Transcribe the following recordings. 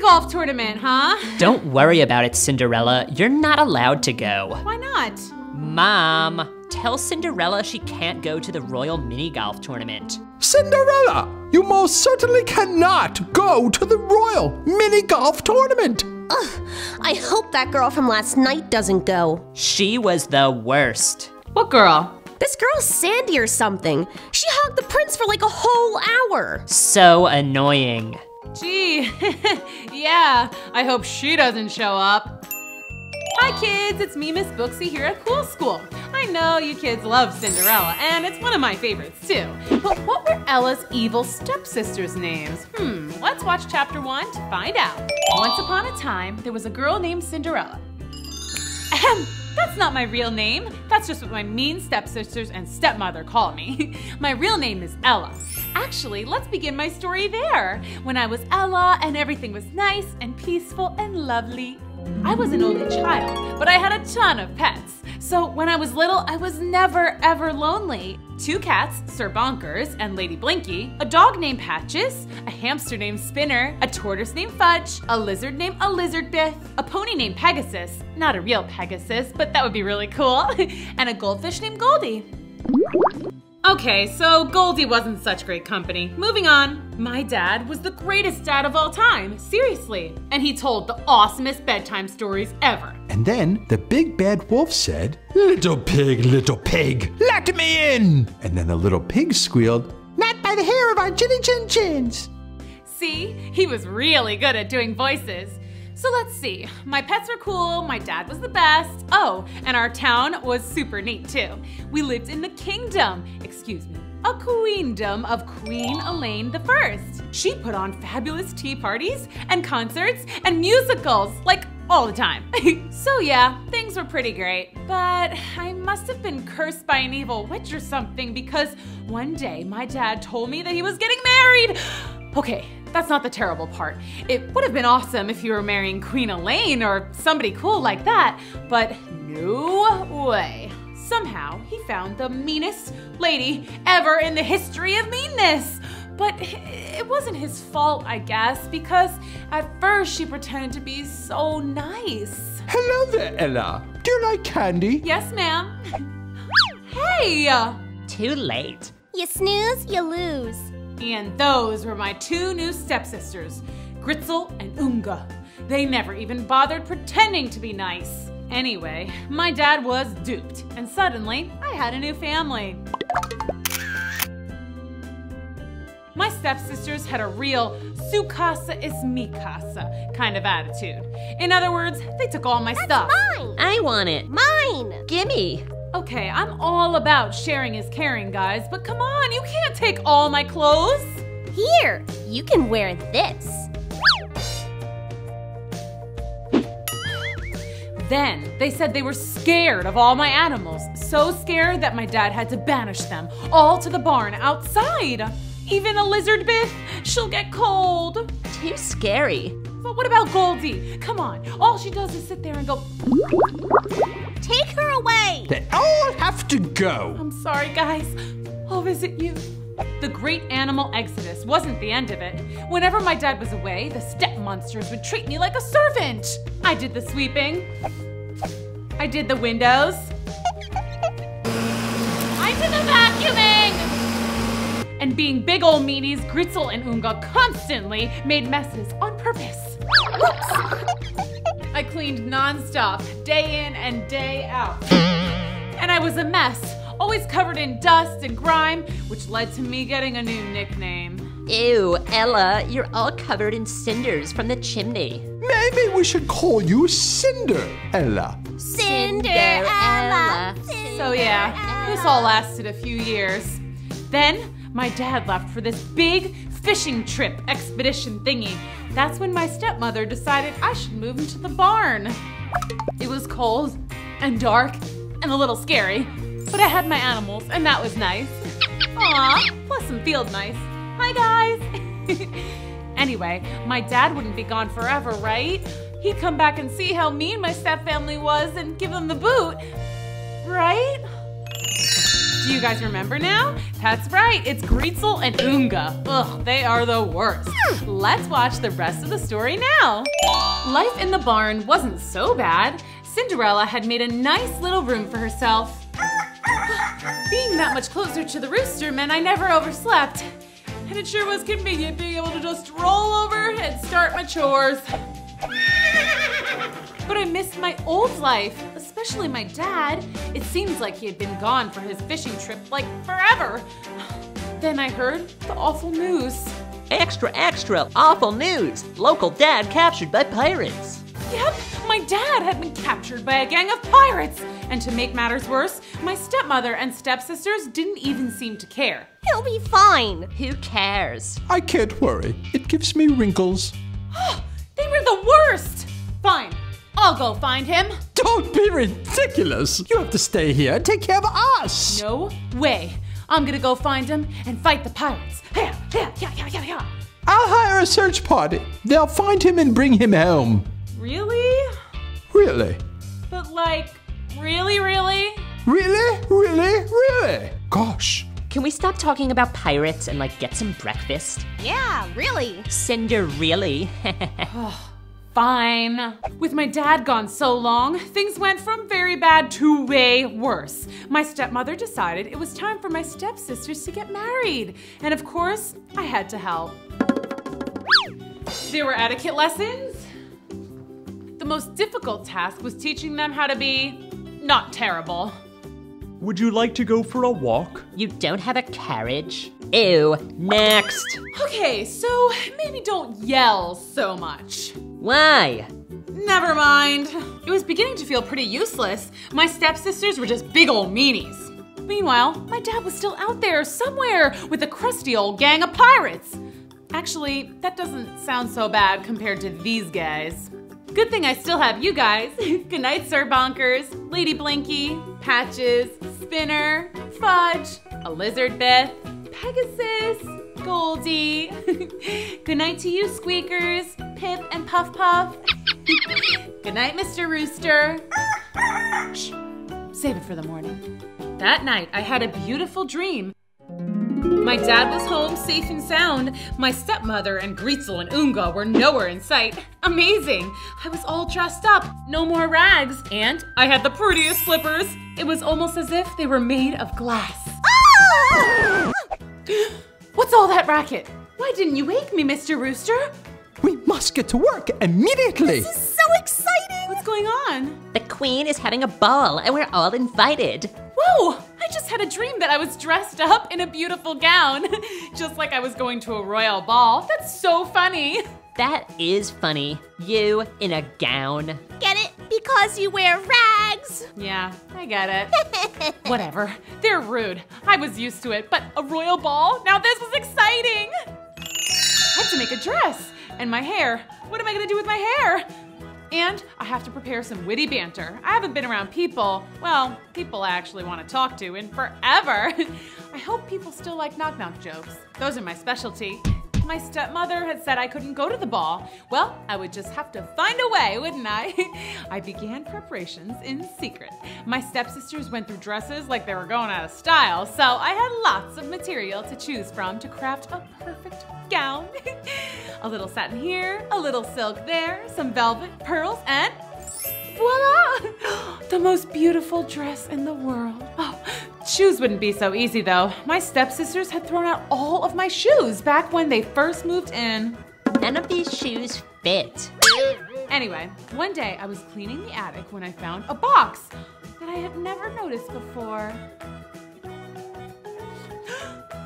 golf tournament, huh? Don't worry about it, Cinderella. You're not allowed to go. Why not? Mom, tell Cinderella she can't go to the royal mini golf tournament. Cinderella, you most certainly cannot go to the royal mini golf tournament. Ugh, I hope that girl from last night doesn't go. She was the worst. What girl? This girl's Sandy or something. She hugged the prince for like a whole hour. So annoying. Gee, yeah, I hope she doesn't show up. Hi kids, it's me, Miss Booksy here at Cool School. I know you kids love Cinderella, and it's one of my favorites too. But what were Ella's evil stepsisters' names? Let's watch chapter 1 to find out. Once upon a time, there was a girl named Cinderella. Ahem, that's not my real name. That's just what my mean stepsisters and stepmother call me. My real name is Ella. Actually, let's begin my story there. When I was Ella and everything was nice and peaceful and lovely. I was an only child, but I had a ton of pets. So when I was little, I was never ever lonely. 2 cats, Sir Bonkers and Lady Blinky, a dog named Patches, a hamster named Spinner, a tortoise named Fudge, a lizard named Lizardbiff, a pony named Pegasus, not a real Pegasus, but that would be really cool, and a goldfish named Goldie. Okay, so Goldie wasn't such great company. Moving on. My dad was the greatest dad of all time, seriously. And he told the awesomest bedtime stories ever. And then the big bad wolf said, little pig, let me in. And then the little pig squealed, not by the hair of our chinny chin chins. See, he was really good at doing voices. So let's see, my pets were cool, my dad was the best. Oh, and our town was super neat too. We lived in the kingdom, a queendom of Queen Elaine I. She put on fabulous tea parties and concerts and musicals, like all the time. So yeah, things were pretty great. But I must have been cursed by an evil witch or something because one day my dad told me that he was getting married. Okay, that's not the terrible part. It would have been awesome if you were marrying Queen Elaine or somebody cool like that, but no way. Somehow, he found the meanest lady ever in the history of meanness. But it wasn't his fault, I guess, because at first she pretended to be so nice. Hello there, Ella. Do you like candy? Yes, ma'am. Hey! Too late. You snooze, you lose. And those were my 2 new stepsisters, Gritzel and Unga. They never even bothered pretending to be nice. Anyway, my dad was duped, and suddenly I had a new family. My stepsisters had a real su casa is mi casa kind of attitude. In other words, they took all my stuff. Mine! I want it. Mine! Gimme. Okay, I'm all about sharing is caring, guys, but come on, you can't take all my clothes. Here, you can wear this. Then they said they were scared of all my animals, so scared that my dad had to banish them all to the barn outside. Even Lizardbiff, she'll get cold. Too scary. But what about Goldie? Come on, all she does is sit there and go. Take her away. They all have to go. I'm sorry, guys. I'll visit you. The great animal exodus wasn't the end of it. Whenever my dad was away, the step monsters would treat me like a servant. I did the sweeping. I did the windows. I did the vacuuming. And being big ol' meanies, Gritzel and Unga constantly made messes on purpose. I cleaned nonstop, day in and day out. And I was a mess, always covered in dust and grime, which led to me getting a new nickname. Ew, Ella, you're all covered in cinders from the chimney. Maybe we should call you Cinderella. Cinderella. So yeah, this all lasted a few years. Then my dad left for this big fishing trip expedition thingy. That's when my stepmother decided I should move into the barn. It was cold and dark and a little scary, but I had my animals and that was nice. Aw, plus some field mice. Hi guys. Anyway, my dad wouldn't be gone forever, right? He'd come back and see how mean my stepfamily was and give them the boot, right? Do you guys remember now? That's right, it's Gretel and Unga. Ugh, they are the worst. Let's watch the rest of the story now. Life in the barn wasn't so bad. Cinderella had made a nice little room for herself. Being that much closer to the rooster meant I never overslept. And it sure was convenient being able to just roll over and start my chores. But I missed my old life, especially my dad. It seems like he had been gone for his fishing trip like forever. Then I heard the awful news. Extra, extra, awful news. Local dad captured by pirates. Yep, my dad had been captured by a gang of pirates. And to make matters worse, my stepmother and stepsisters didn't even seem to care. He'll be fine. Who cares? I can't worry. It gives me wrinkles. They were the worst. Fine, I'll go find him. Don't be ridiculous. You have to stay here and take care of us. No way. I'm gonna go find him and fight the pirates. Yeah. I'll hire a search party. They'll find him and bring him home. Really? Really? But like, really? Really? Really? Gosh. Can we stop talking about pirates and like get some breakfast? Yeah, really. Cinderella. Fine. With my dad gone so long, things went from very bad to way worse. My stepmother decided it was time for my stepsisters to get married. And of course, I had to help. There were etiquette lessons. The most difficult task was teaching them how to be not terrible. Would you like to go for a walk? You don't have a carriage? Ew, next. Okay, so maybe don't yell so much. Why? Never mind. It was beginning to feel pretty useless. My stepsisters were just big old meanies. Meanwhile, my dad was still out there somewhere with a crusty old gang of pirates. Actually, that doesn't sound so bad compared to these guys. Good thing I still have you guys. Good night, Sir Bonkers, Lady Blinky, Patches, Spinner, Fudge, a Lizard Beth, Pegasus, Goldie. Good night to you, Squeakers, Pip and Puff Puff. Good night, Mr. Rooster. Shh, save it for the morning. That night, I had a beautiful dream. My dad was home safe and sound. My stepmother and Gretel and Unga were nowhere in sight. Amazing! I was all dressed up, no more rags, and I had the prettiest slippers. It was almost as if they were made of glass. Ah! What's all that racket? Why didn't you wake me, Mr. Rooster? We must get to work immediately. This is so exciting. What's going on? The queen is having a ball and we're all invited. Whoa! I just had a dream that I was dressed up in a beautiful gown. Just like I was going to a royal ball. That's so funny. That is funny. You in a gown. Get it? Because you wear rags. Yeah, I get it. Whatever. They're rude. I was used to it, but a royal ball? Now this is exciting! I have to make a dress. And my hair. What am I gonna do with my hair? And I have to prepare some witty banter. I haven't been around people I actually want to talk to in forever. I hope people still like knock-knock jokes. Those are my specialty. My stepmother had said I couldn't go to the ball. Well, I would just have to find a way, wouldn't I? I began preparations in secret. My stepsisters went through dresses like they were going out of style, so I had lots of material to choose from to craft a perfect gown. A little satin here, a little silk there, some velvet, pearls, and voila! The most beautiful dress in the world. Oh, shoes wouldn't be so easy though. My stepsisters had thrown out all of my shoes back when they first moved in. None of these shoes fit. Anyway, one day I was cleaning the attic when I found a box that I had never noticed before.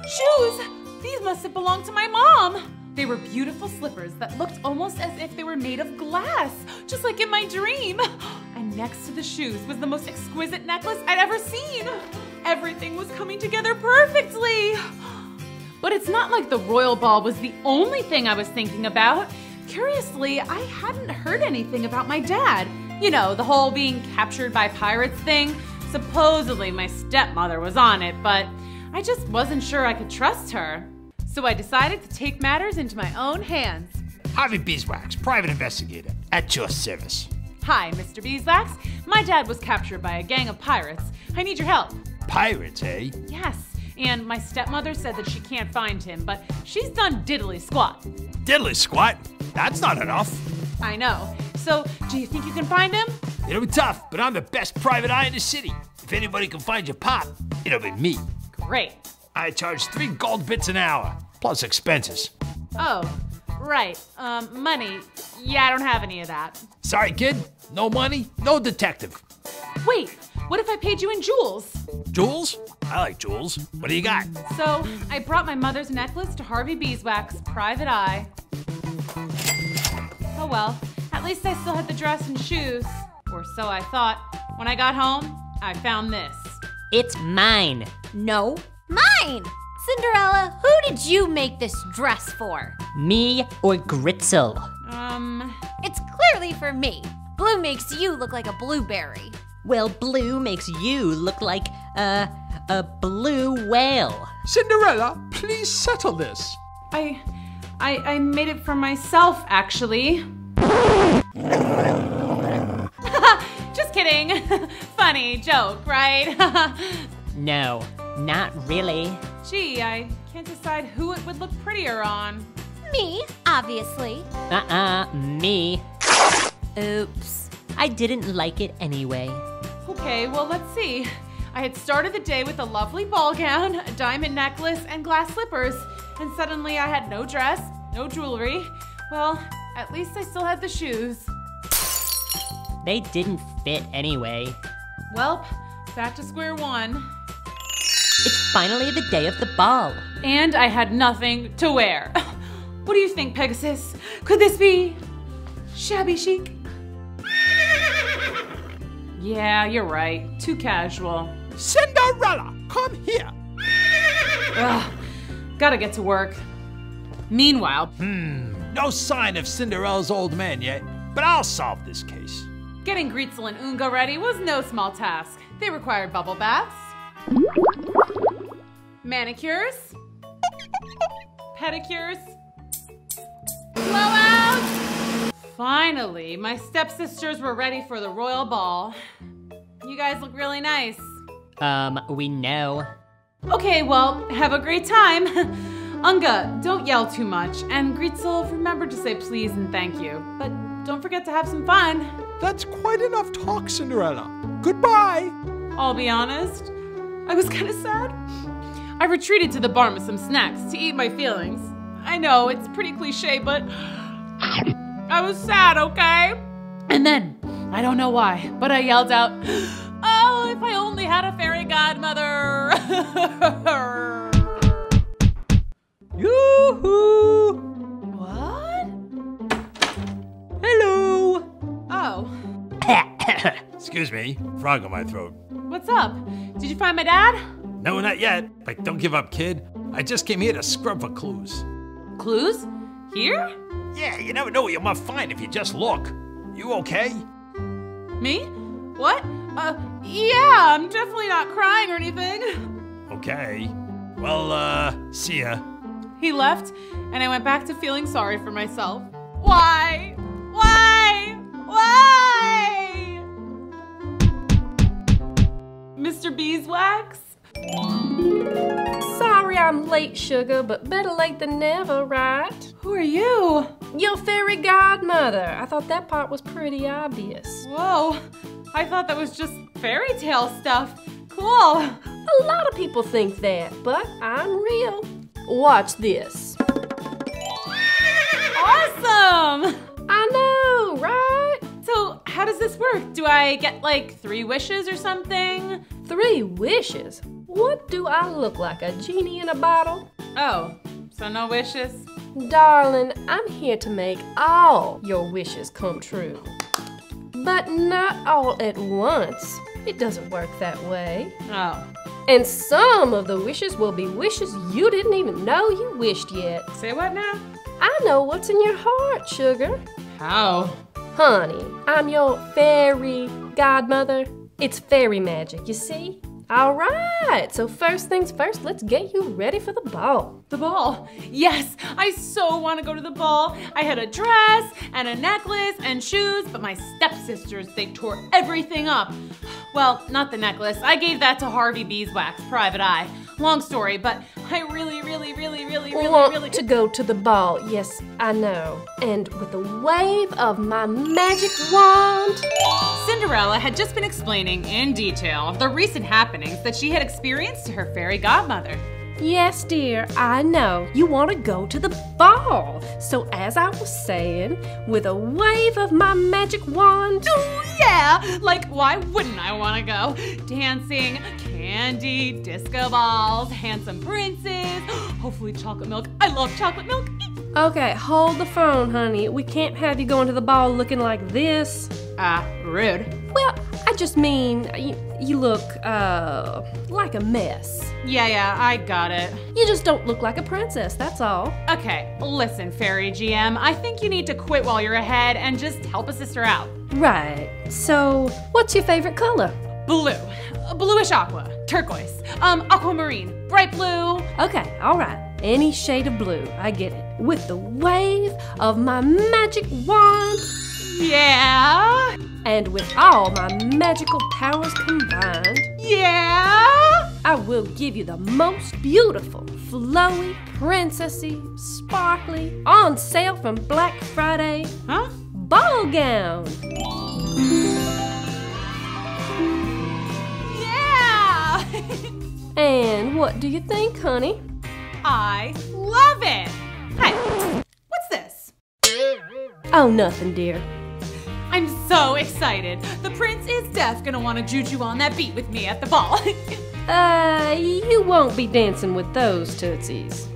Shoes! These must have belonged to my mom. They were beautiful slippers that looked almost as if they were made of glass, just like in my dream. And next to the shoes was the most exquisite necklace I'd ever seen. Everything was coming together perfectly. But it's not like the royal ball was the only thing I was thinking about. Curiously, I hadn't heard anything about my dad. You know, the whole being captured by pirates thing. Supposedly my stepmother was on it, but I just wasn't sure I could trust her. So I decided to take matters into my own hands. Harvey Beeswax, private investigator, at your service. Hi, Mr. Beeswax. My dad was captured by a gang of pirates. I need your help. Pirates, eh? Yes, and my stepmother said that she can't find him, but she's done diddly squat. Diddly squat? That's not enough. I know. So, do you think you can find him? It'll be tough, but I'm the best private eye in the city. If anybody can find your pop, it'll be me. Great. I charge 3 gold bits an hour, plus expenses. Oh, right. Money. Yeah, I don't have any of that. Sorry, kid. No money, no detective. Wait, what if I paid you in jewels? Jewels? I like jewels. What do you got? So, I brought my mother's necklace to Harvey Beeswax, private eye. Oh well, at least I still had the dress and shoes. Or so I thought. When I got home, I found this. It's mine. No, mine! Cinderella, who did you make this dress for? Me or Gritzel? It's clearly for me. Blue makes you look like a blueberry. Well, blue makes you look like a blue whale. Cinderella, please settle this. I made it for myself, actually. Just kidding. Funny joke, right? No, not really. Gee, I can't decide who it would look prettier on. Me, obviously. Me. Oops. I didn't like it anyway. Okay, well, let's see. I had started the day with a lovely ball gown, a diamond necklace, and glass slippers, and suddenly I had no dress, no jewelry. Well, at least I still had the shoes. They didn't fit anyway. Welp, back to square one. It's finally the day of the ball. And I had nothing to wear. What do you think, Pegasus? Could this be shabby chic? Yeah, you're right. Too casual. Cinderella, come here. Ugh, gotta get to work. Meanwhile, No sign of Cinderella's old man yet, but I'll solve this case. getting Gritzel and Unga ready was no small task. They required bubble baths, manicures, pedicures, blowouts. Finally, my stepsisters were ready for the royal ball. You guys look really nice. We know. Okay, well, have a great time. Unga, don't yell too much. And Gritzel, remember to say please and thank you. But don't forget to have some fun. That's quite enough talk, Cinderella. Goodbye. I'll be honest, I was kind of sad. I retreated to the barn with some snacks to eat my feelings. I know, it's pretty cliche, but I was sad, okay? And then, I don't know why, but I yelled out, "Oh, if I only had a fairy godmother!" Yoo-hoo! What? Hello! Oh, Excuse me, frog in my throat. what's up? Did you find my dad? No, not yet, but don't give up, kid. I just came here to scrub for clues. Clues? Here? Yeah, you never know what you might find if you just look. You okay? Me? What? Yeah, I'm definitely not crying or anything. Okay. Well, see ya. He left, and I went back to feeling sorry for myself. Why? Why? Why? Mr. Beeswax? Sorry I'm late, sugar, but better late than never, right? Who are you? Your fairy godmother. I thought that part was pretty obvious. Whoa, I thought that was just fairy tale stuff. Cool. A lot of people think that, but I'm real. Watch this. Awesome! I know, right? So, how does this work? Do I get like 3 wishes or something? 3 wishes? What do I look like, a genie in a bottle? Oh, so no wishes? Darling, I'm here to make all your wishes come true. But not all at once. It doesn't work that way. Oh, And some of the wishes will be wishes you didn't even know you wished yet. say what now? I know what's in your heart, sugar. How? Honey, I'm your fairy godmother. It's fairy magic, you see? All right, so first things first, let's get you ready for the ball. The ball. Yes, I so want to go to the ball. I had a dress and a necklace and shoes, but my stepsisters, they tore everything up. Well, not the necklace. I gave that to Harvey Beeswax, private eye. Long story, but I really Want to go to the ball, yes, I know. And with a wave of my magic wand. Cinderella had just been explaining in detail the recent happenings that she had experienced to her fairy godmother. Yes, dear, I know. You want to go to the ball. So as I was saying, with a wave of my magic wand. Oh, yeah! Like, why wouldn't I want to go? Dancing, candy, disco balls, handsome princes, hopefully chocolate milk. I love chocolate milk. Okay, hold the phone, honey. We can't have you going to the ball looking like this. Rude. Well, I just mean, you look, like a mess. Yeah, I got it. You just don't look like a princess, that's all. Okay, listen, Fairy GM, I think you need to quit while you're ahead and just help a sister out. Right. So, what's your favorite color? Blue. Bluish aqua. Turquoise. Aquamarine. Bright blue. Okay, all right. Any shade of blue, I get it. With the wave of my magic wand. Yeah. And with all my magical powers combined. Yeah. I will give you the most beautiful, flowy, princessy, sparkly, on sale from Black Friday. Huh? Ball gown. Yeah. And what do you think, honey? I love it. Hi. What's this? Oh, nothing, dear. I'm so excited. The prince is def gonna want to juju on that beat with me at the ball. You won't be dancing with those tootsies.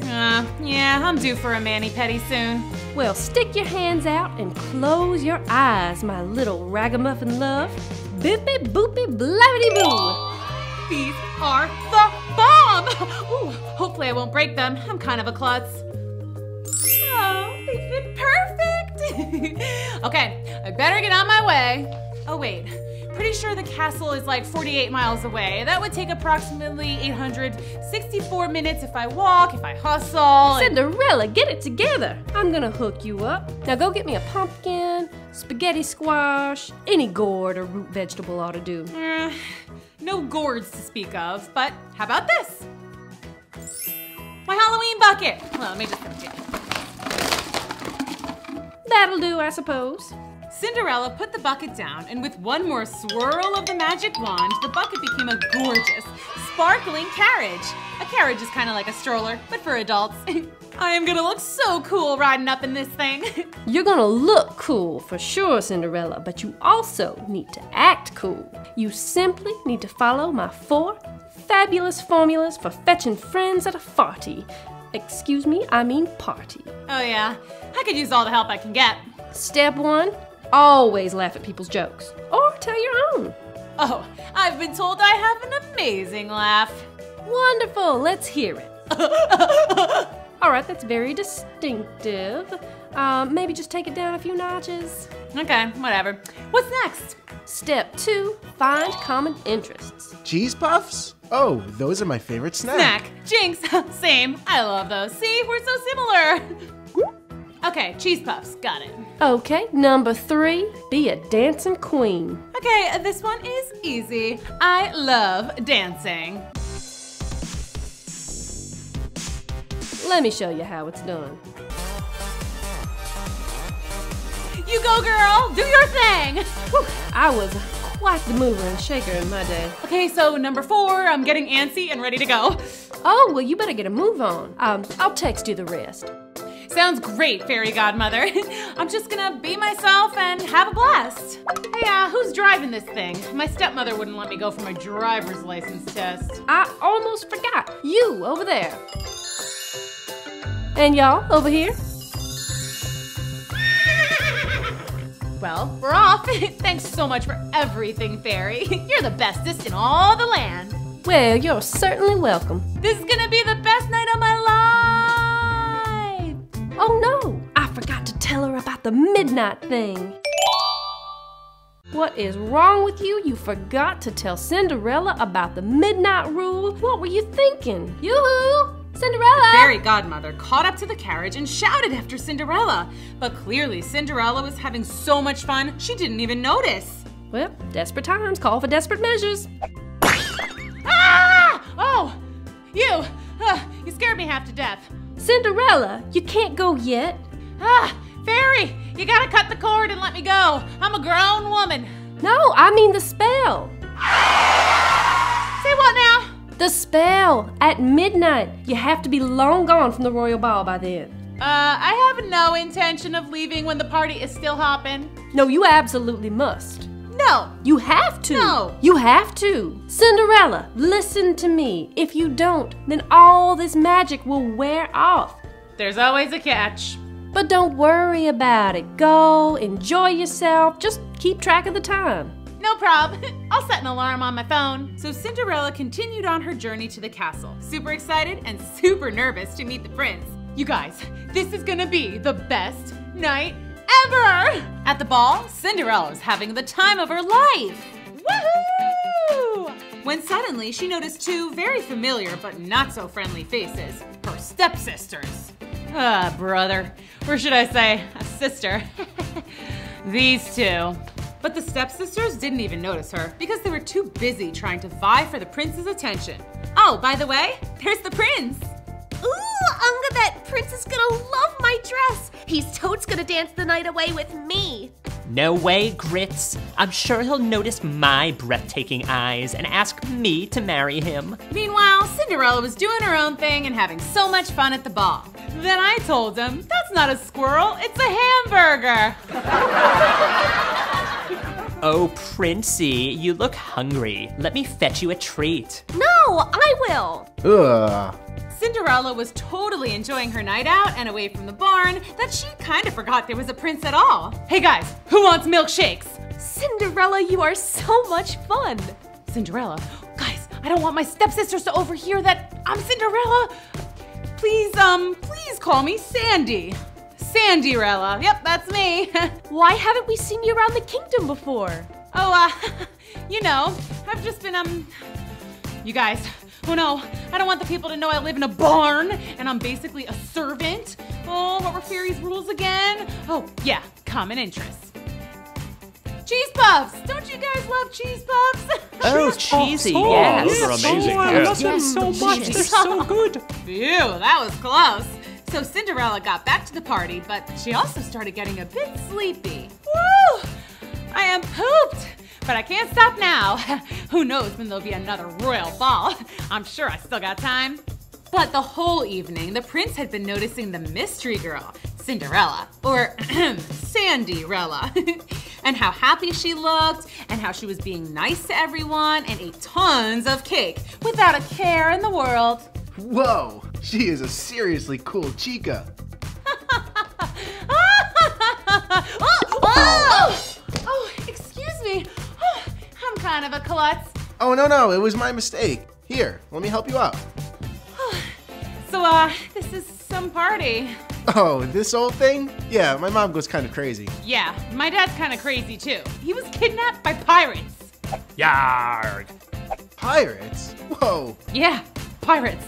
Yeah, I'm due for a mani-pedi soon. Well, stick your hands out and close your eyes, my little ragamuffin love. Bippy boopy blabbity boo. These are the bomb! Ooh, hopefully I won't break them. I'm kind of a klutz. Oh, they fit perfect! Okay, I better get on my way. Oh wait, pretty sure the castle is like 48 miles away. That would take approximately 864 minutes if I walk, if I hustle. Cinderella, get it together. I'm gonna hook you up. Now go get me a pumpkin, spaghetti squash, any gourd or root vegetable ought to do. No gourds to speak of, but how about this? My Halloween bucket. Well, let me just empty it. That'll do, I suppose. Cinderella put the bucket down, and with one more swirl of the magic wand, the bucket became a gorgeous, sparkling carriage. A carriage is kind of like a stroller, but for adults. I am gonna look so cool riding up in this thing. You're gonna look cool for sure, Cinderella, but you also need to act cool. You simply need to follow my 4 fabulous formulas for fetching friends at a farty. Excuse me, I mean party. Oh yeah, I could use all the help I can get. Step 1, always laugh at people's jokes, or tell your own. Oh, I've been told I have an amazing laugh. Wonderful, let's hear it. All right, that's very distinctive. Maybe just take it down a few notches. Okay, whatever. What's next? Step 2, find common interests. Cheese puffs? Oh, those are my favorite snack. Jinx, same. I love those. See, we're so similar. Okay, cheese puffs, got it. Okay, number 3, be a dancing queen. Okay, this one is easy. I love dancing. Let me show you how it's done. You go, girl, do your thing. Whew, I was quite the mover and shaker in my day. Okay, so number 4, I'm getting antsy and ready to go. Oh, well, you better get a move on. I'll text you the rest. Sounds great, fairy godmother. I'm just gonna be myself and have a blast. Hey, who's driving this thing? My stepmother wouldn't let me go for my driver's license test. I almost forgot. You, over there. And y'all, over here. Well, we're off. Thanks so much for everything, Fairy. You're the bestest in all the land. Well, you're certainly welcome. This is gonna be the best night of my life. Oh no, I forgot to tell her about the midnight thing. What is wrong with you? You forgot to tell Cinderella about the midnight rule? What were you thinking? Yoo-hoo! Cinderella! The fairy godmother caught up to the carriage and shouted after Cinderella. But clearly Cinderella was having so much fun, she didn't even notice. Well, desperate times call for desperate measures. Ah! Oh, you scared me half to death. Cinderella, you can't go yet. Ah, Fairy, you gotta cut the cord and let me go. I'm a grown woman. No, I mean the spell. Say what now? The spell. At midnight. You have to be long gone from the royal ball by then. I have no intention of leaving when the party is still hopping. No, you absolutely must. No. You have to. No. You have to. Cinderella, listen to me. If you don't, then all this magic will wear off. There's always a catch. But don't worry about it. Go, enjoy yourself. Just keep track of the time. No prob. I'll set an alarm on my phone. So Cinderella continued on her journey to the castle, super excited and super nervous to meet the prince. You guys, this is gonna be the best night ever! At the ball, Cinderella was having the time of her life. Woohoo! When suddenly she noticed two very familiar but not so friendly faces, her stepsisters. Ah, brother. Or should I say, a sister. These two. But the stepsisters didn't even notice her because they were too busy trying to vie for the prince's attention. Oh, by the way, there's the prince. Ooh, Unga, that prince is gonna love my dress. He's totes gonna dance the night away with me. No way, Grits. I'm sure he'll notice my breathtaking eyes and ask me to marry him. Meanwhile, Cinderella was doing her own thing and having so much fun at the ball. Then I told him, that's not a squirrel, it's a hamburger. Oh, Princey, you look hungry. Let me fetch you a treat. No, I will. Ugh. Cinderella was totally enjoying her night out and away from the barn that she kind of forgot there was a prince at all. Hey guys, who wants milkshakes? Cinderella, you are so much fun. Cinderella, guys, I don't want my stepsisters to overhear that I'm Cinderella. Please call me Sandy. Sandy-rella, yep, that's me. Why haven't we seen you around the kingdom before? Oh, you know, I've just been, you guys, oh no, I don't want the people to know I live in a barn and I'm basically a servant. Oh, what were fairies' rules again? Oh, yeah, common interests. Cheese puffs! Don't you guys love cheese puffs? Oh, cheesy, yes. Those are amazing. I love them Yes. so much. They're so good. Phew, that was close. So Cinderella got back to the party, but she also started getting a bit sleepy. Woo! I am pooped, but I can't stop now. Who knows when there'll be another royal ball? I'm sure I still got time. But the whole evening, the prince had been noticing the mystery girl, Cinderella, or Sandy-rella, and how happy she looked, and how she was being nice to everyone, and ate tons of cake without a care in the world. Whoa, she is a seriously cool chica. Oh, excuse me. Oh, I'm kind of a klutz. Oh, no, it was my mistake. Here, let me help you out. So, this is some party. Oh, this old thing? Yeah, my mom goes kind of crazy. Yeah, my dad's kind of crazy too. He was kidnapped by pirates. Yarg. Pirates? Whoa. Yeah, pirates.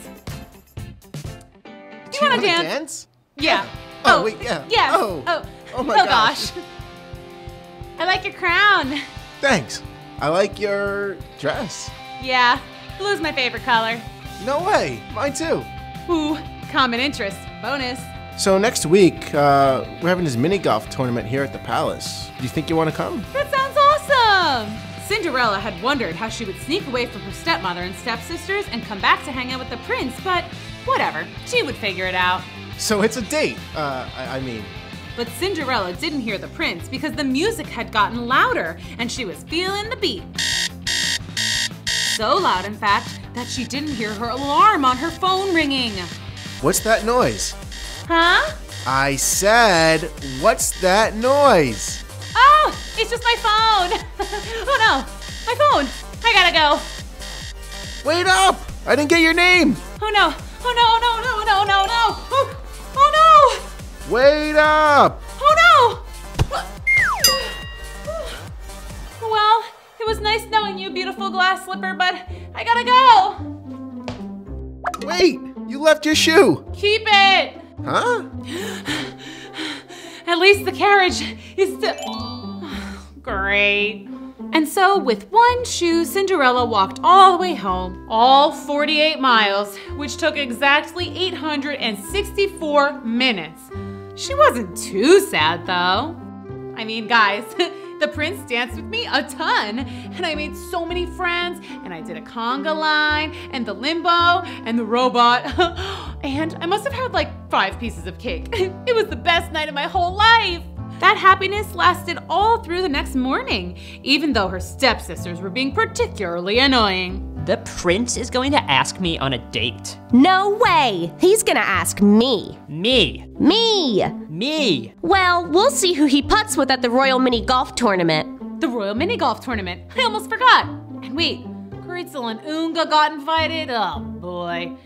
Do you want to dance? Yeah. Oh, wait, yeah. Yes. Oh my gosh. I like your crown. Thanks. I like your dress. Yeah, blue's my favorite color. No way, mine too. Ooh, common interest. Bonus. So next week, we're having this mini golf tournament here at the palace. Do you think you want to come? That sounds awesome! Cinderella had wondered how she would sneak away from her stepmother and stepsisters and come back to hang out with the prince, but whatever, she would figure it out. So it's a date, I mean. But Cinderella didn't hear the prince because the music had gotten louder and she was feeling the beat. So loud, in fact, that she didn't hear her alarm on her phone ringing. What's that noise? Huh? I said, what's that noise? Oh, it's just my phone. Oh no, my phone. I gotta go. Wait up! I didn't get your name! Oh no, oh no, no, no, no, no, no. Oh no! Wait up! Oh no! Well, it was nice knowing you, beautiful glass slipper, but I gotta go. Wait! You left your shoe! Keep it! Huh? At least the carriage is still... Great. And so with one shoe, Cinderella walked all the way home, all 48 miles, which took exactly 864 minutes. She wasn't too sad though. I mean, guys, the prince danced with me a ton, and I made so many friends, and I did a conga line, and the limbo, and the robot, and I must have had like 5 pieces of cake. It was the best night of my whole life. That happiness lasted all through the next morning, even though her stepsisters were being particularly annoying. The prince is going to ask me on a date. No way! He's gonna ask me. Me. Me! Me. Well, we'll see who he putts with at the Royal Mini Golf Tournament. The Royal Mini Golf Tournament. I almost forgot. And wait, Gritzel and Unga got invited? Oh boy.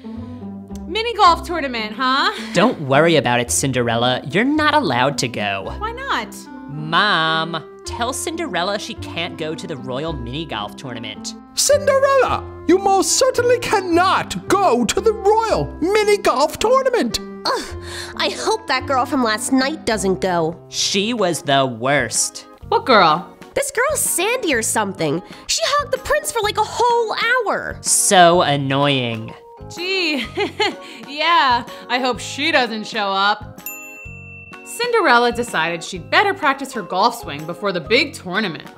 Mini golf tournament, huh? Don't worry about it, Cinderella. You're not allowed to go. Why not? Mom, tell Cinderella she can't go to the Royal Mini Golf Tournament. Cinderella, you most certainly cannot go to the Royal Mini Golf Tournament. Ugh, I hope that girl from last night doesn't go. She was the worst. What girl? This girl's Sandy or something. She hugged the prince for like a whole hour. So annoying. Gee, yeah, I hope she doesn't show up. Cinderella decided she'd better practice her golf swing before the big tournament.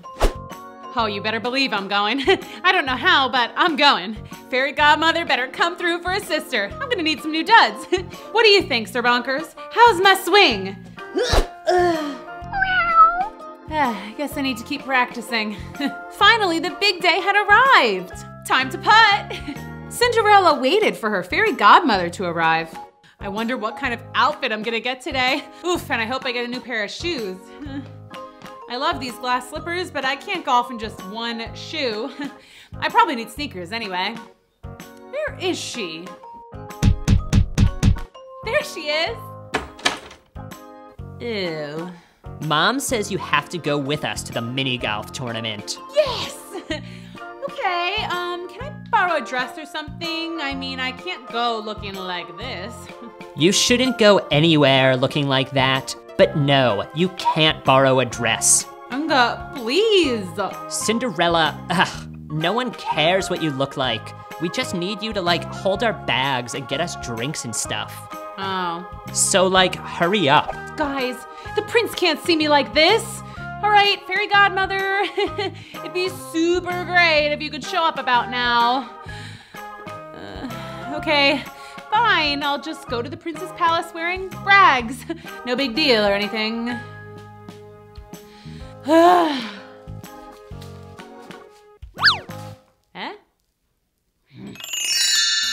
Oh, you better believe I'm going. I don't know how, but I'm going. Fairy godmother better come through for a sister. I'm gonna need some new duds. What do you think, Sir Bonkers? How's my swing? I guess I need to keep practicing. Finally, the big day had arrived. Time to putt. Cinderella waited for her fairy godmother to arrive. I wonder what kind of outfit I'm gonna get today. Oof, and I hope I get a new pair of shoes. I love these glass slippers, but I can't golf in just one shoe. I probably need sneakers anyway. Where is she? There she is. Ew. Mom says you have to go with us to the mini golf tournament. Yes! Okay, can I borrow a dress or something? I mean, I can't go looking like this. You shouldn't go anywhere looking like that. But no, you can't borrow a dress. Unga, please. Cinderella, no one cares what you look like. We just need you to like hold our bags and get us drinks and stuff. Oh. So like, hurry up. Guys, the prince can't see me like this. All right, fairy godmother, it'd be super great if you could show up about now. Okay, fine, I'll just go to the prince's palace wearing rags. No big deal or anything. Eh?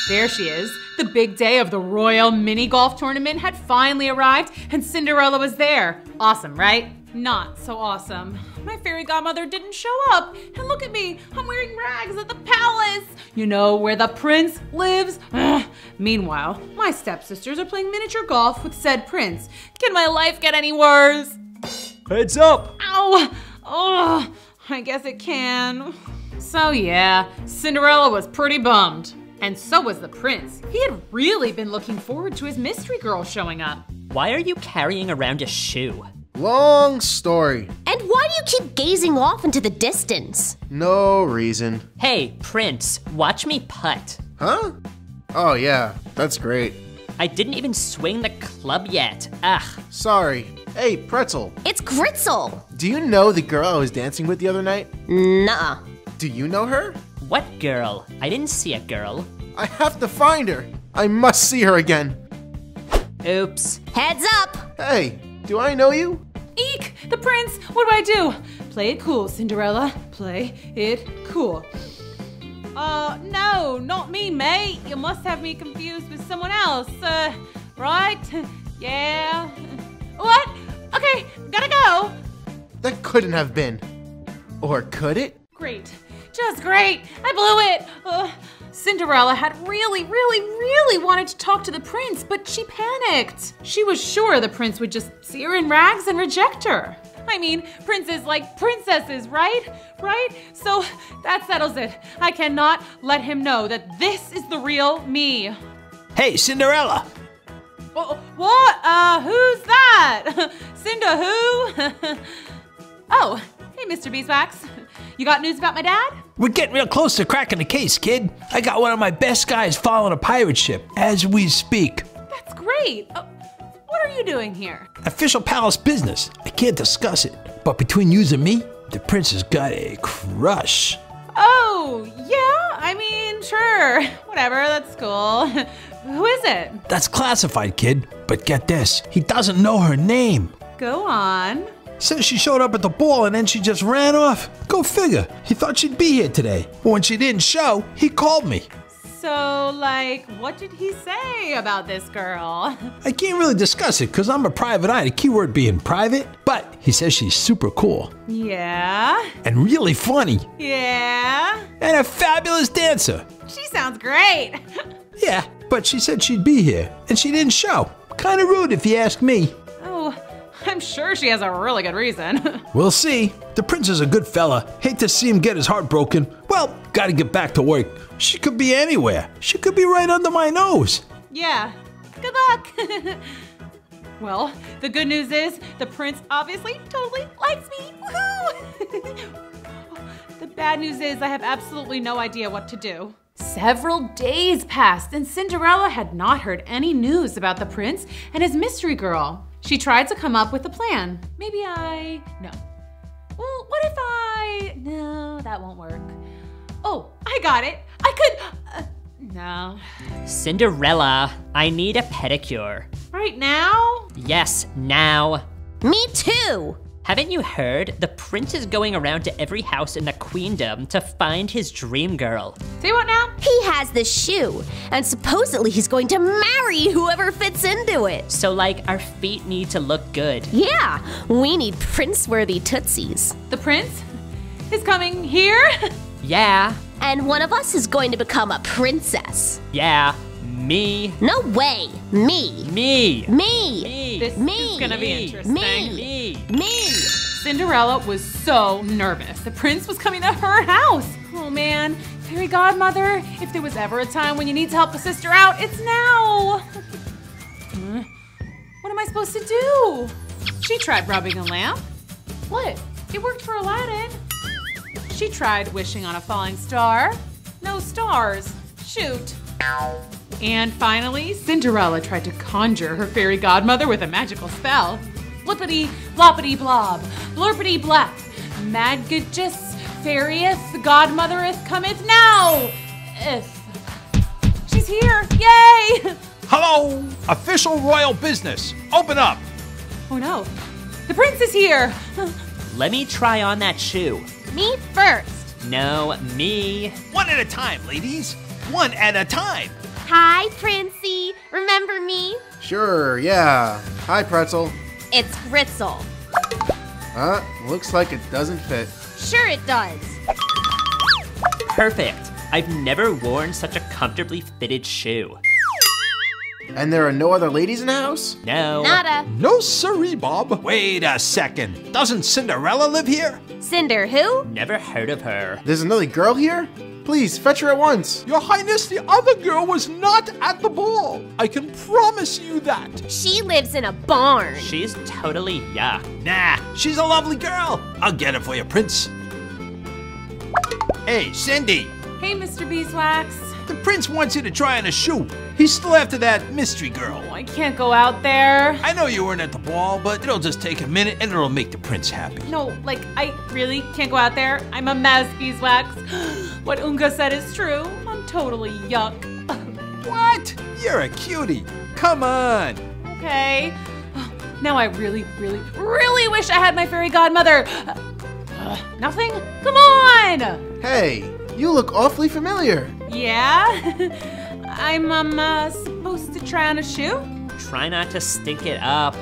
There she is. The big day of the Royal Mini Golf Tournament had finally arrived and Cinderella was there. Awesome, right? Not so awesome. My fairy godmother didn't show up. And look at me, I'm wearing rags at the palace. You know, where the prince lives. Meanwhile, my stepsisters are playing miniature golf with said prince. Can my life get any worse? Heads up! Ow! Oh, I guess it can. So yeah, Cinderella was pretty bummed. And so was the prince. He had really been looking forward to his mystery girl showing up. Why are you carrying around a shoe? Long story. And why do you keep gazing off into the distance? No reason. Hey, Prince, watch me putt. Huh? Oh yeah, that's great. I didn't even swing the club yet. Ugh. Sorry. Hey, Pretzel. It's Gritzel. Do you know the girl I was dancing with the other night? Nuh-uh. Do you know her? What girl? I didn't see a girl. I have to find her. I must see her again. Oops. Heads up. Hey, do I know you? Eek! The prince! What do I do? Play it cool, Cinderella. Play it cool. No, not me, mate. You must have me confused with someone else. Right? Yeah. What? Okay, gotta go. That couldn't have been. Or could it? Great. Just great. I blew it. Cinderella had really wanted to talk to the prince, but she panicked. She was sure the prince would just see her in rags and reject her. I mean, princes like princesses, right? Right? So that settles it. I cannot let him know that this is the real me. Hey, Cinderella! What? Who's that? Cinda who? Oh, hey, Mr. Beeswax. You got news about my dad? We're getting real close to cracking the case, kid. I got one of my best guys following a pirate ship as we speak. That's great. What are you doing here? Official palace business. I can't discuss it. But between yous and me, the prince has got a crush. Oh, yeah? I mean, sure. Whatever, that's cool. Who is it? That's classified, kid. But get this, he doesn't know her name. Go on. Says she showed up at the ball and then she just ran off. Go figure. He thought she'd be here today. But when she didn't show, he called me. So, like, what did he say about this girl? I can't really discuss it because I'm a private eye, the keyword being private. But he says she's super cool. Yeah? And really funny. Yeah? And a fabulous dancer. She sounds great. Yeah, but she said she'd be here and she didn't show. Kinda rude if you ask me. Oh, I'm sure she has a really good reason. We'll see. The prince is a good fella. Hate to see him get his heart broken. Well, gotta get back to work. She could be anywhere. She could be right under my nose. Yeah. Good luck. Well, the good news is the prince obviously totally likes me. Woohoo! The bad news is I have absolutely no idea what to do. Several days passed and Cinderella had not heard any news about the prince and his mystery girl. She tried to come up with a plan. No. Well, what if no, that won't work. Oh, I got it. No. Cinderella, I need a pedicure. Right now? Yes, now. Me too. Haven't you heard? The prince is going around to every house in the queendom to find his dream girl. Say what now? He has the shoe, and supposedly he's going to marry whoever fits into it. So, like, our feet need to look good. Yeah, we need prince-worthy tootsies. The prince is coming here? Yeah. And one of us is going to become a princess. Yeah. Me. No way. Me. Me. Me. This is gonna be interesting. Me. Cinderella was so nervous. The prince was coming to her house. Oh man, fairy godmother, if there was ever a time when you need to help a sister out, it's now. What am I supposed to do? She tried rubbing a lamp. What? It worked for Aladdin. She tried wishing on a falling star. No stars. Shoot. And finally, Cinderella tried to conjure her fairy godmother with a magical spell. Flippity, floppity blob, blurpity blap, magicus, fairyeth, godmothereth cometh now. She's here, yay! Hello, official royal business. Open up. Oh no, the prince is here. Let me try on that shoe. Me first. No, me. One at a time, ladies. One at a time. Hi, Princey. Remember me? Sure, yeah. Hi, Pretzel. It's Gritzel. Looks like it doesn't fit. Sure it does. Perfect. I've never worn such a comfortably fitted shoe. And there are no other ladies in the house? No. Nada. No siree, Bob. Wait a second. Doesn't Cinderella live here? Cinder who? Never heard of her. There's another girl here? Please, fetch her at once. Your Highness, the other girl was not at the ball. I can promise you that. She lives in a barn. She's totally yuck. Nah, she's a lovely girl. I'll get her for you, Prince. Hey, Cindy. Hey, Mr. Beeswax. The prince wants you to try on a shoe. He's still after that mystery girl. Oh, I can't go out there. I know you weren't at the ball, but it'll just take a minute and it'll make the prince happy. No, like, I really can't go out there. I'm a mess, Beeswax. What Unga said is true. I'm totally yuck. What? You're a cutie. Come on. Okay. Now I really, really, really wish I had my fairy godmother. Nothing? Come on! Hey, you look awfully familiar. Yeah? I'm supposed to try on a shoe? Try not to stink it up.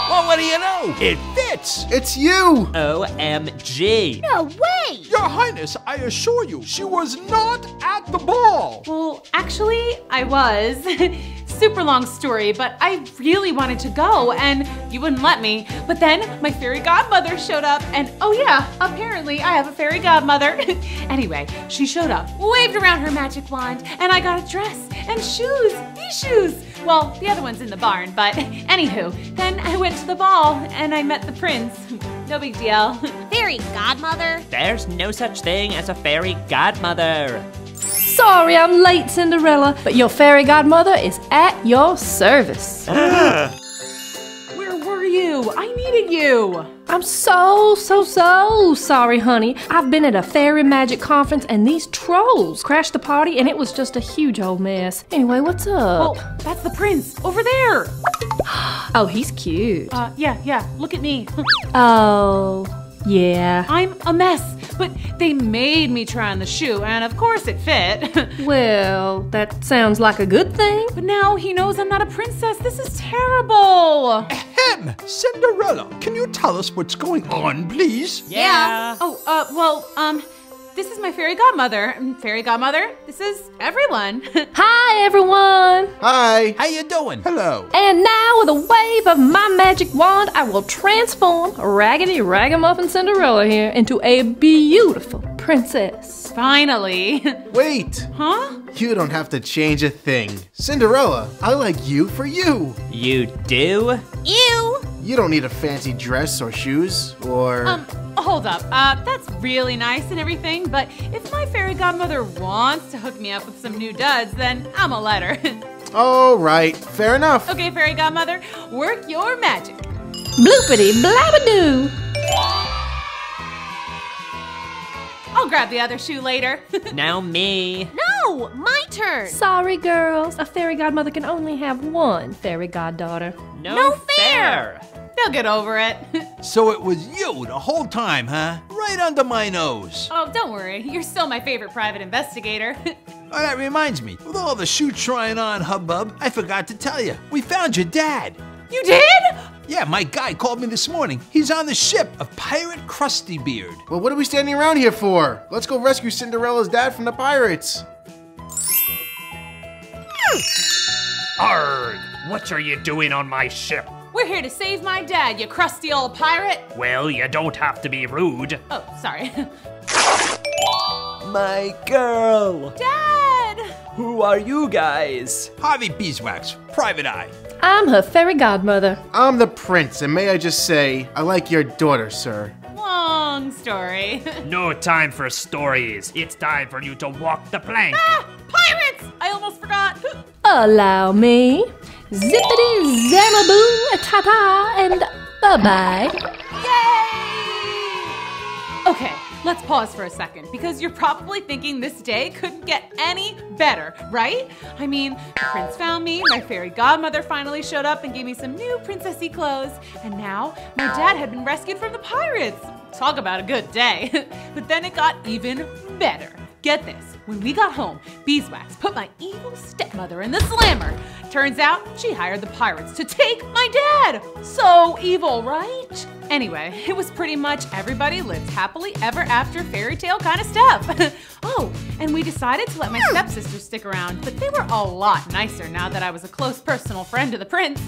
Well, what do you know? It fits. It's you! OMG. No way! Your Highness, I assure you, she was not at the ball. Well, actually, I was. super long story, but I really wanted to go and you wouldn't let me. But then my fairy godmother showed up and oh yeah, apparently I have a fairy godmother. Anyway, she showed up, waved around her magic wand, and I got a dress and shoes, these shoes. Well, the other one's in the barn, but anywho, then I went to the ball and I met the prince. No big deal. Fairy godmother? There's no such thing as a fairy godmother. Sorry I'm late, Cinderella, but your fairy godmother is at your service. Where were you? I needed you. I'm so sorry, honey. I've been at a fairy magic conference and these trolls crashed the party and it was just a huge old mess. Anyway, what's up? Oh, that's the prince over there. Oh, he's cute. Yeah, look at me. Oh, yeah. I'm a mess, but they made me try on the shoe, and of course it fit. Well, that sounds like a good thing. But now he knows I'm not a princess. This is terrible. Ahem! Cinderella, can you tell us what's going on, please? Yeah. Oh, this is my fairy godmother. Fairy godmother, this is everyone. Hi, everyone. Hi. How you doing? Hello. And now, with a wave of my magic wand, I will transform Raggedy Ragamuffin Cinderella here into a beautiful princess. Finally. Wait. Huh? You don't have to change a thing. Cinderella, I like you for you. You do? Ew! You don't need a fancy dress or shoes or... Hold up. That's really nice and everything, but if my fairy godmother wants to hook me up with some new duds, then I'ma let her. All right, fair enough. Okay, fairy godmother, work your magic. Bloopity blabadoo. I'll grab the other shoe later. Now me. No, my turn. Sorry, girls. A fairy godmother can only have one fairy goddaughter. No fair. They'll get over it. So it was you the whole time, huh? Right under my nose. Oh, don't worry. You're still my favorite private investigator. Oh, that reminds me. With all the shoe trying on hubbub, I forgot to tell you. We found your dad. You did? Yeah, my guy called me this morning. He's on the ship of Pirate Krusty Beard. Well, what are we standing around here for? Let's go rescue Cinderella's dad from the pirates. Arrgh! What are you doing on my ship? We're here to save my dad, you crusty old pirate. Well, you don't have to be rude. Oh, sorry. My girl! Dad! Who are you guys? Harvey Beeswax, Private Eye. I'm her fairy godmother. I'm the prince, and may I just say, I like your daughter, sir. Long story. No time for stories. It's time for you to walk the plank. Ah! Pirates! I almost forgot. Allow me. Zippity zammaboo, ta-ta, and bye-bye. Yay! Okay, let's pause for a second because you're probably thinking this day couldn't get any better, right? I mean, the prince found me, my fairy godmother finally showed up and gave me some new princessy clothes, and now my dad had been rescued from the pirates. Talk about a good day. But then it got even better. Get this, when we got home, Beeswax put my evil stepmother in the slammer. Turns out she hired the pirates to take my dad. So evil, right? Anyway, it was pretty much everybody lived happily ever after fairy tale kind of stuff. Oh, and we decided to let my stepsisters stick around, but they were a lot nicer now that I was a close personal friend to the prince.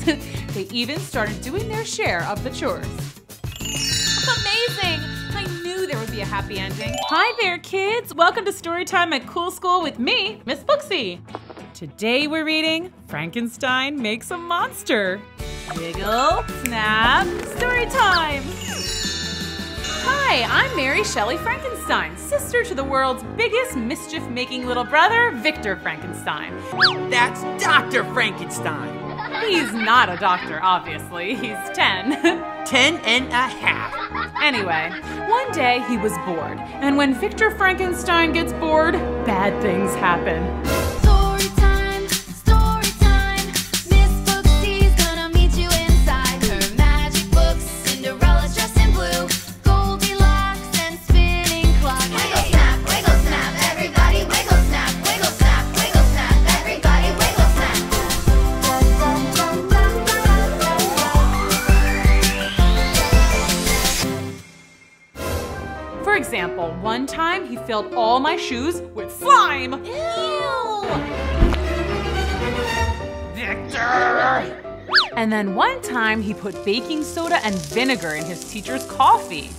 They even started doing their share of the chores. Amazing! I knew there would be a happy ending. Hi there, kids! Welcome to Storytime at Cool School with me, Miss Booksy. Today we're reading Frankenstein Makes a Monster. Wiggle, snap, story time! Hi, I'm Mary Shelley Frankenstein, sister to the world's biggest mischief-making little brother, Victor Frankenstein. That's Dr. Frankenstein. He's not a doctor, obviously. He's 10. 10 and a half. Anyway, one day he was bored, and when Victor Frankenstein gets bored, bad things happen. Story time, Miss Booksy's gonna meet you inside her magic books. Cinderella's dressed in blue, Goldilocks and spinning clock. Wiggle snap, everybody wiggle snap, everybody wiggle snap. For example, one time he filled all my shoes with slime. Ew! Victor! And then one time he put baking soda and vinegar in his teacher's coffee.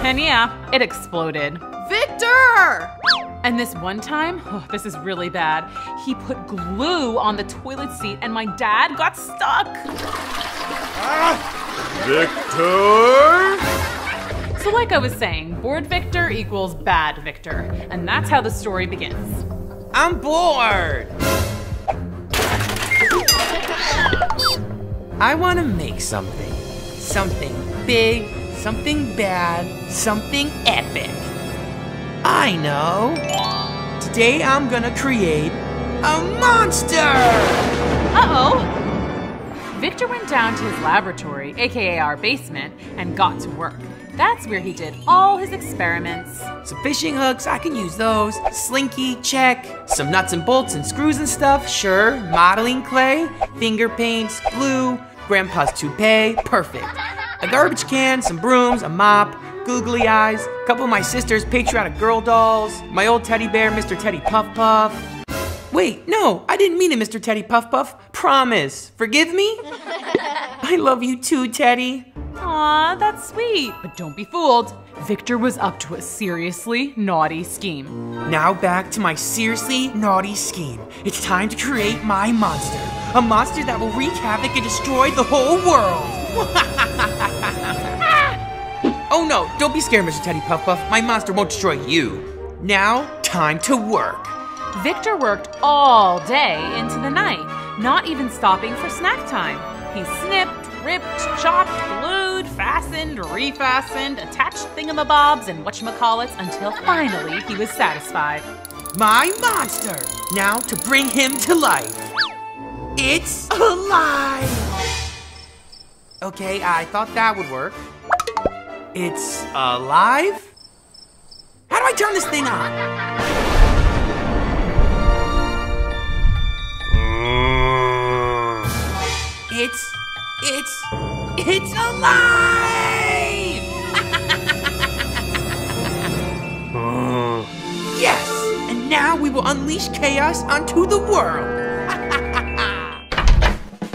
And yeah, it exploded. Victor! And this one time, oh, this is really bad, he put glue on the toilet seat and my dad got stuck. Victor! So like I was saying, bored Victor equals bad Victor. And that's how the story begins. I'm bored. I want to make something. Something big, something bad, something epic. I know. Today I'm gonna create a monster! Uh-oh. Victor went down to his laboratory, aka our basement, and got to work. That's where he did all his experiments. Some fishing hooks, I can use those. Slinky, check. Some nuts and bolts and screws and stuff, sure. Modeling clay, finger paints, glue, grandpa's toupee, perfect. A garbage can, some brooms, a mop, googly eyes, a couple of my sister's patriotic girl dolls, my old teddy bear, Mr. Teddy Puff Puff. Wait, no, I didn't mean it, Mr. Teddy Puff Puff. Promise. Forgive me? I love you too, Teddy. Aw, that's sweet. But don't be fooled. Victor was up to a seriously naughty scheme. Now back to my seriously naughty scheme. It's time to create my monster. A monster that will wreak havoc and destroy the whole world. Oh no, don't be scared, Mr. Teddy Puff Puff. My monster won't destroy you. Now, time to work. Victor worked all day into the night, not even stopping for snack time. He snipped, ripped, chopped, glued, fastened, refastened, attached thingamabobs and whatchamacallits until finally he was satisfied. My monster! Now to bring him to life. It's alive! Okay, I thought that would work. It's alive? How do I turn this thing on? It's alive! Yes! And now we will unleash chaos onto the world!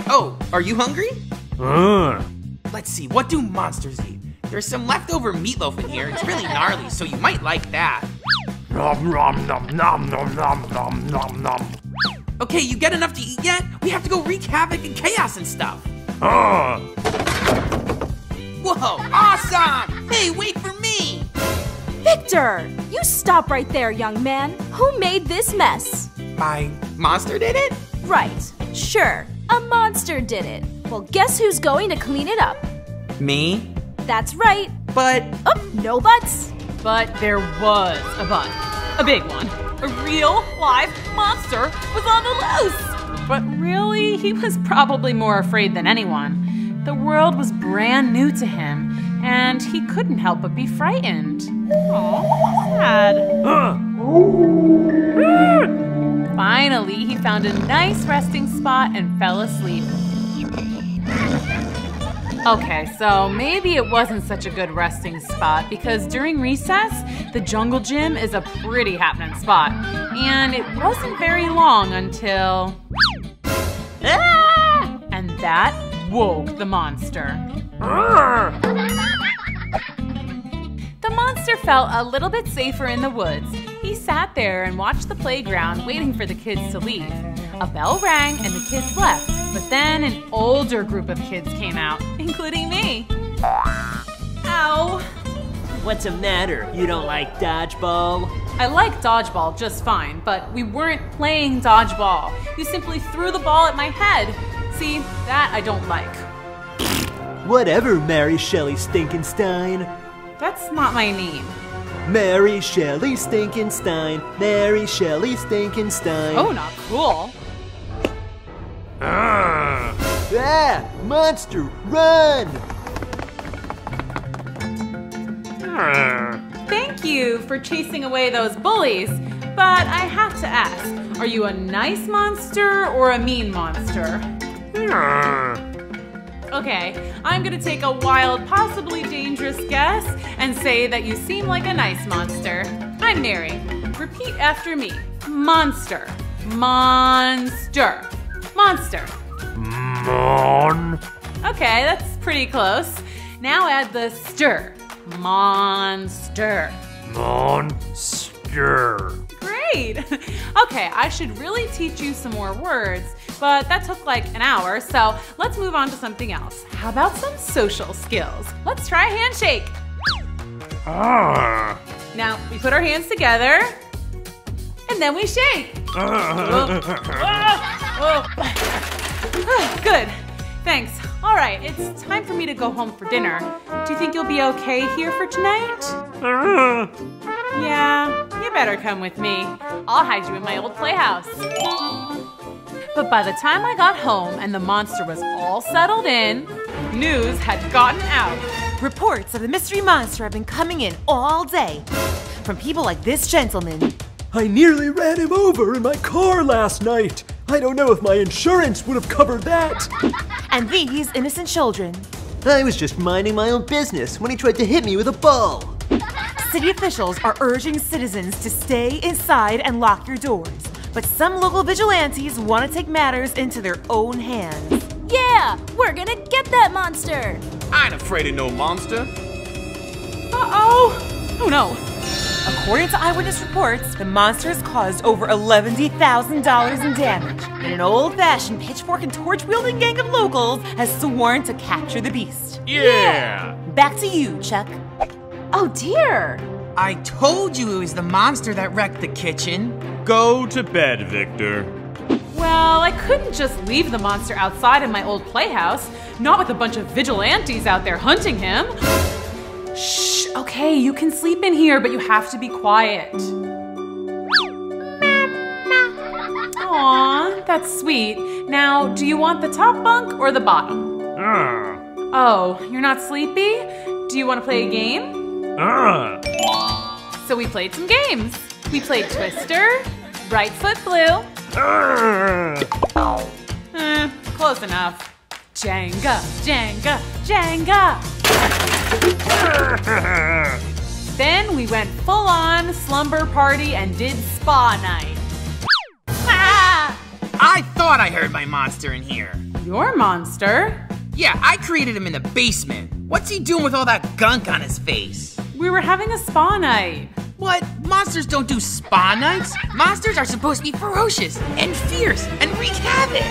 Oh, are you hungry? Let's see, what do monsters eat? There's some leftover meatloaf in here. It's really gnarly, so you might like that. Nom nom nom nom nom nom nom nom nom. Okay, you get enough to eat yet? We have to go wreak havoc and chaos and stuff. Whoa, awesome! Hey, wait for me! Victor, you stop right there, young man. Who made this mess? My monster did it? Right, sure, a monster did it. Well, guess who's going to clean it up? Me? That's right. But... Oh, no buts. But there was a but. A big one. A real, live monster was on the loose. But really, he was probably more afraid than anyone. The world was brand new to him, and he couldn't help but be frightened. Aw, sad. Finally, he found a nice resting spot and fell asleep. Okay, so maybe it wasn't such a good resting spot because during recess, the jungle gym is a pretty happening spot. And it wasn't very long until... Ah! And that woke the monster. The monster felt a little bit safer in the woods. He sat there and watched the playground waiting for the kids to leave. A bell rang and the kids left, but then an older group of kids came out, including me. Ow. What's the matter? You don't like dodgeball? I like dodgeball just fine, but we weren't playing dodgeball. You simply threw the ball at my head. See, that I don't like. Whatever, Mary Shelley Stinkenstein. That's not my name. Mary Shelley Stinkenstein. Mary Shelley Stinkenstein. Oh, not cool. Ah! Monster, run! Thank you for chasing away those bullies, but I have to ask, are you a nice monster or a mean monster? Okay, I'm gonna take a wild, possibly dangerous guess and say that you seem like a nice monster. I'm Mary. Repeat after me. Monster. Monster. monster. Mon. Okay, that's pretty close. Now add the stir. Monster. Monster. Great. Okay, I should really teach you some more words, but that took like an hour, so let's move on to something else. How about some social skills? Let's try a handshake. Ah. Now, we put our hands together, and then we shake. Good, thanks. All right, it's time for me to go home for dinner. Do you think you'll be okay here for tonight? Yeah, you better come with me. I'll hide you in my old playhouse. But by the time I got home and the monster was all settled in, news had gotten out. Reports of the mystery monster have been coming in all day. From people like this gentleman. I nearly ran him over in my car last night. I don't know if my insurance would have covered that. And these innocent children. I was just minding my own business when he tried to hit me with a ball. City officials are urging citizens to stay inside and lock your doors. But some local vigilantes want to take matters into their own hands. Yeah, we're gonna get that monster. I ain't afraid of no monster. Uh-oh. Oh no. According to eyewitness reports, the monster has caused over $11,000 in damage. And an old-fashioned pitchfork and torch-wielding gang of locals has sworn to capture the beast. Yeah. Back to you, Chuck. Oh dear. I told you it was the monster that wrecked the kitchen. Go to bed, Victor. Well, I couldn't just leave the monster outside in my old playhouse, not with a bunch of vigilantes out there hunting him. Shh, okay, you can sleep in here, but you have to be quiet. Aw, that's sweet. Now, do you want the top bunk or the bottom? Oh, you're not sleepy? Do you want to play a game? So we played some games. We played Twister, Right Foot Blue. Close enough. Jenga, Jenga, Jenga. Then we went full on slumber party and did spa night. Ah! I thought I heard my monster in here. Your monster? Yeah, I created him in the basement. What's he doing with all that gunk on his face? We were having a spa night. What? Monsters don't do spa nights? Monsters are supposed to be ferocious and fierce and wreak havoc.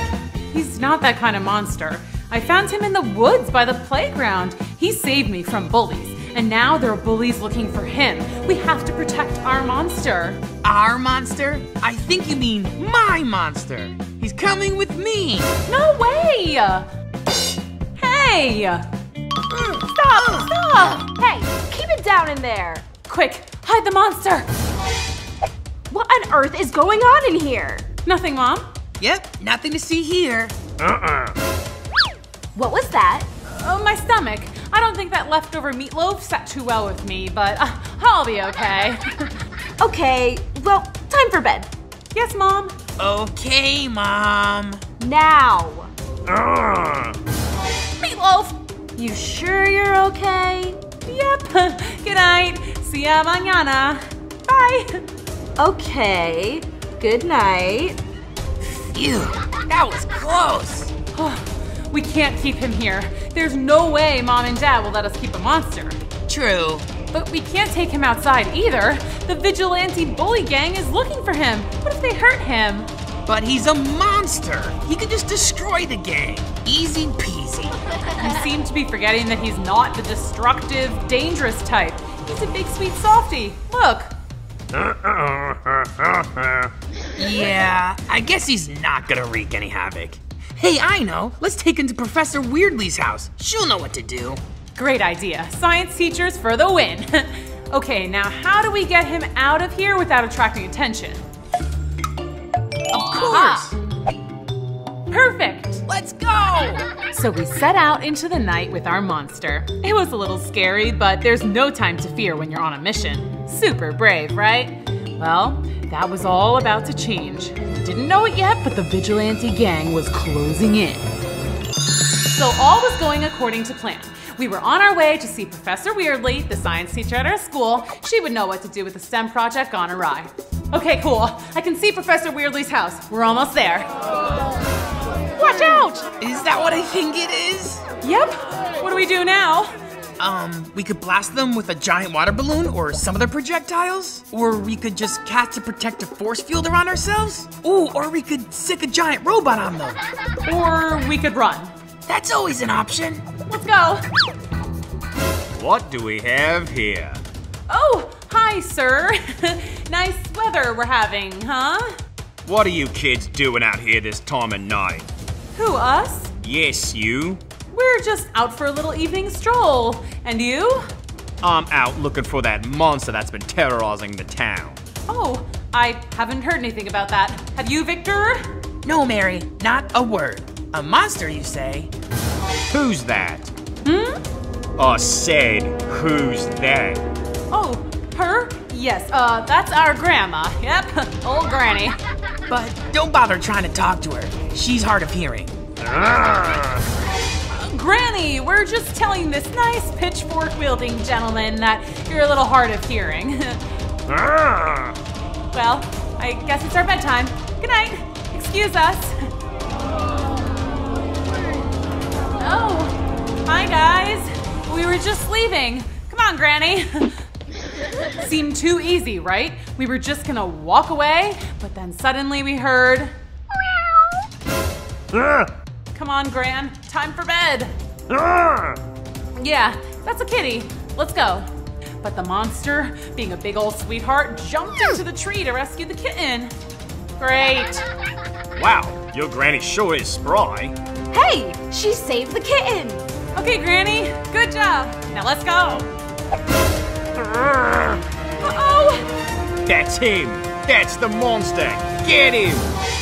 He's not that kind of monster. I found him in the woods by the playground. He saved me from bullies, and now there are bullies looking for him. We have to protect our monster. Our monster? I think you mean my monster. He's coming with me. No way! Hey! Stop! Stop! Hey, keep it down in there. Quick, hide the monster. What on earth is going on in here? Nothing, Mom. Yep, nothing to see here. What was that? My stomach. I don't think that leftover meatloaf sat too well with me, but I'll be okay. Okay, well, time for bed. Yes, Mom. Okay, Mom. Now. Meatloaf! You sure you're okay? Yep. Good night. See ya mañana. Bye. Okay. Good night. Phew, that was close. We can't keep him here. There's no way Mom and Dad will let us keep a monster. True. But we can't take him outside either. The vigilante bully gang is looking for him. What if they hurt him? But he's a monster. He could just destroy the gang. Easy peasy. You seem to be forgetting that he's not the destructive, dangerous type. He's a big, sweet softie. Look. Yeah, I guess he's not gonna wreak any havoc. Hey, I know. Let's take him to Professor Weirdly's house. She'll know what to do. Great idea. Science teachers for the win. Okay, now how do we get him out of here without attracting attention? Of course. Perfect. Let's go. So we set out into the night with our monster. It was a little scary, but there's no time to fear when you're on a mission. Super brave, right? Well, that was all about to change. We didn't know it yet, but the vigilante gang was closing in. So all was going according to plan. We were on our way to see Professor Weirdly, the science teacher at our school. She would know what to do with the STEM project gone awry. Okay, cool. I can see Professor Weirdly's house. We're almost there. Is that what I think it is? Yep. What do we do now? We could blast them with a giant water balloon or some other projectiles. Or we could just cast a protective force field around ourselves. Ooh, or we could sick a giant robot on them. Or we could run. That's always an option. Let's go. What do we have here? Oh, hi, sir. Nice weather we're having, huh? What are you kids doing out here this time of night? Who, us? Yes, you. We're just out for a little evening stroll. And you? I'm out looking for that monster that's been terrorizing the town. Oh, I haven't heard anything about that. Have you, Victor? No, Mary, not a word. A monster, you say? Who's that? I said, who's that? Oh, her? Yes, that's our grandma. Yep, old Granny. But don't bother trying to talk to her. She's hard of hearing. Granny, we're just telling this nice pitchfork-wielding gentleman that you're a little hard of hearing. Well, I guess it's our bedtime. Good night. Excuse us. Oh, hi guys. We were just leaving. Come on, Granny. Seemed too easy, right? We were just gonna walk away, but then suddenly we heard... Come on, Gran. Time for bed. Yeah, that's a kitty. Let's go. But the monster, being a big old sweetheart, jumped into the tree to rescue the kitten. Great. Wow, your granny sure is spry. Hey, she saved the kitten. Okay, Granny, good job. Now let's go. Uh-oh. That's him. That's the monster. Get him.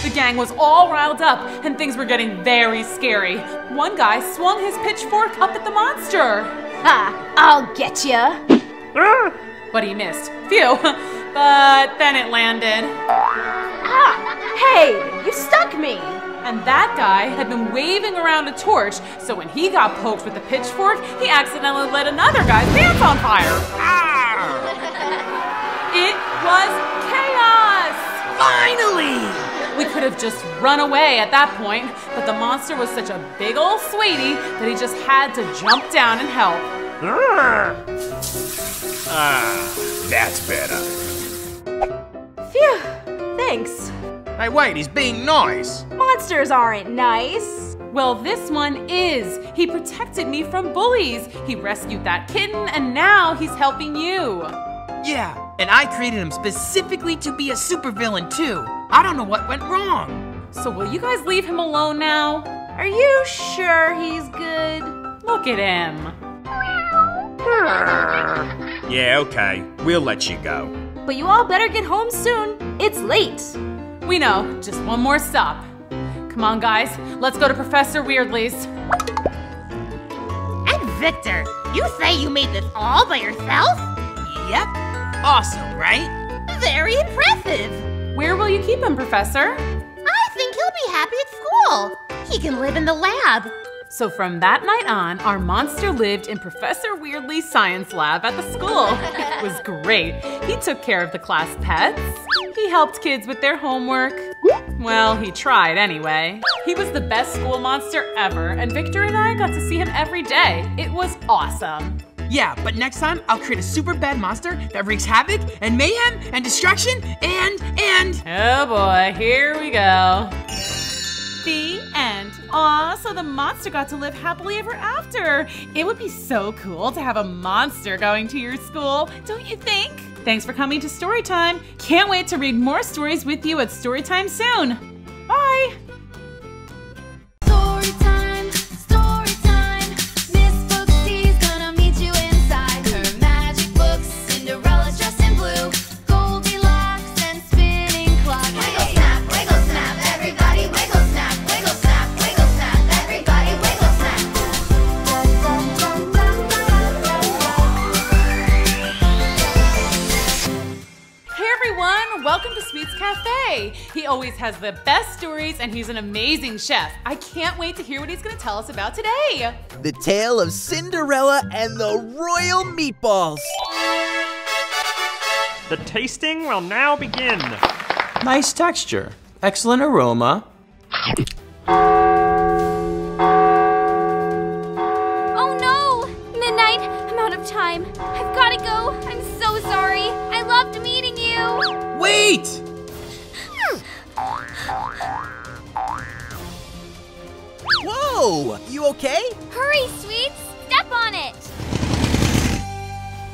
The gang was all riled up, and things were getting very scary. One guy swung his pitchfork up at the monster. Ha, I'll get ya. But he missed. Phew. But then it landed. Ah, hey, you stuck me. And that guy had been waving around a torch, so when he got poked with the pitchfork, he accidentally lit another guy's pants on fire. It was chaos! Finally! We could have just run away at that point, but the monster was such a big old sweetie that he just had to jump down and help. That's better. Phew, thanks. Hey, wait, he's being nice. Monsters aren't nice. Well, this one is. He protected me from bullies. He rescued that kitten, and now he's helping you. Yeah, and I created him specifically to be a supervillain too. I don't know what went wrong. So will you guys leave him alone now? Are you sure he's good? Look at him. Yeah, okay. We'll let you go. But you all better get home soon. It's late. We know. Just one more stop. Come on, guys. Let's go to Professor Weirdly's. And Victor, you say you made this all by yourself? Yep. Awesome, right? Very impressive. Where will you keep him, Professor? I think he'll be happy at school. He can live in the lab. So from that night on, our monster lived in Professor Weirdly's science lab at the school. It was great. He took care of the class pets. He helped kids with their homework. Well, he tried anyway. He was the best school monster ever, and Victor and I got to see him every day. It was awesome. Yeah, but next time I'll create a super bad monster that wreaks havoc and mayhem and destruction and... Oh boy, here we go. The end. Aw, so the monster got to live happily ever after. It would be so cool to have a monster going to your school, don't you think? Thanks for coming to Storytime. Can't wait to read more stories with you at Storytime soon. Bye. Storytime, storytime. Miss Booksy's gonna meet you inside her magic books. Cinderella's dressed in blue, Goldilocks and spinning clock. Wiggle snap, everybody wiggle snap, wiggle snap, everybody wiggle snap. Hey everyone, welcome to Sweet's Cafe. He always has the best stories and he's an amazing chef. I can't wait to hear what he's gonna tell us about today. The tale of Cinderella and the royal meatballs. The tasting will now begin. Nice texture, excellent aroma. Whoa! You okay? Hurry, Sweets! Step on it!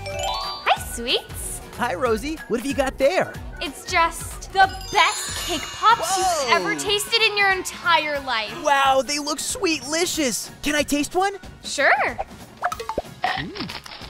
Hi, Sweets! Hi, Rosie. What have you got there? It's just the best cake pops you've ever tasted in your entire life. Wow, they look sweetlicious. Can I taste one? Sure.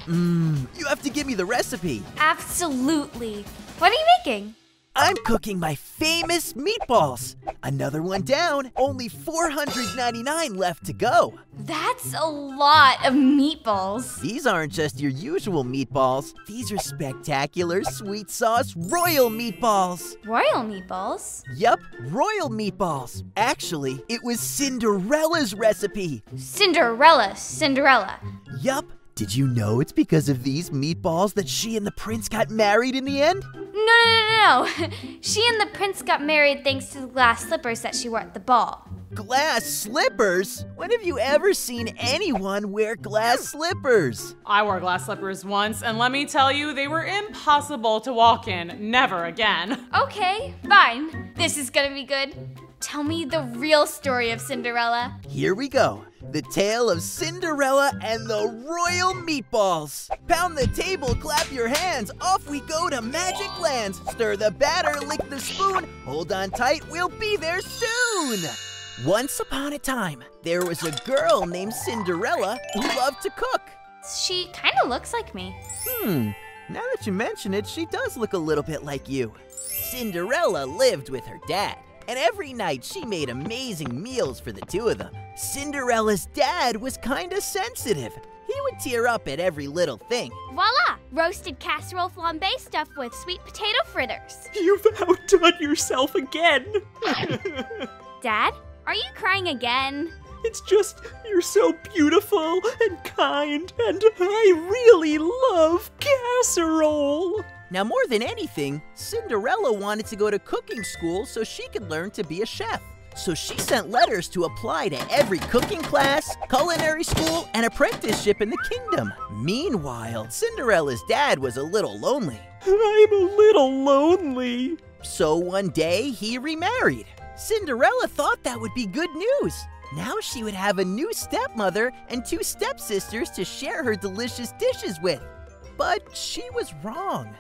You have to give me the recipe. Absolutely. What are you making? I'm cooking my famous meatballs. Another one down, only 499 left to go. That's a lot of meatballs. These aren't just your usual meatballs. These are spectacular sweet sauce royal meatballs. Royal meatballs? Yup, royal meatballs. Actually, it was Cinderella's recipe. Cinderella. Yup. Did you know it's because of these meatballs that she and the prince got married in the end? No. She and the prince got married thanks to the glass slippers that she wore at the ball. Glass slippers? When have you ever seen anyone wear glass slippers? I wore glass slippers once, and let me tell you, they were impossible to walk in. Never again. Okay, fine. This is gonna be good. Tell me the real story of Cinderella. Here we go. The tale of Cinderella and the royal meatballs. Pound the table, clap your hands. Off we go to magic lands. Stir the batter, lick the spoon. Hold on tight, we'll be there soon. Once upon a time, there was a girl named Cinderella who loved to cook. She kind of looks like me. Now that you mention it, she does look a little bit like you. Cinderella lived with her dad, and every night she made amazing meals for the two of them. Cinderella's dad was kinda sensitive. He would tear up at every little thing. Voila! Roasted casserole flambe stuffed with sweet potato fritters. You've outdone yourself again. Dad, are you crying again? It's just, you're so beautiful and kind, and I really love casserole. Now, more than anything, Cinderella wanted to go to cooking school so she could learn to be a chef. So she sent letters to apply to every cooking class, culinary school, and apprenticeship in the kingdom. Meanwhile, Cinderella's dad was a little lonely. I'm a little lonely. So one day, he remarried. Cinderella thought that would be good news. Now she would have a new stepmother and 2 stepsisters to share her delicious dishes with. But she was wrong.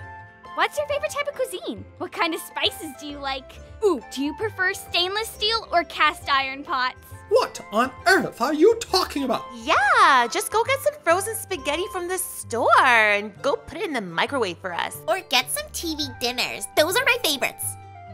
What's your favorite type of cuisine? What kind of spices do you like? Ooh, do you prefer stainless steel or cast iron pots? What on earth are you talking about? Yeah, just go get some frozen spaghetti from the store and go put it in the microwave for us. Or get some TV dinners. Those are my favorites.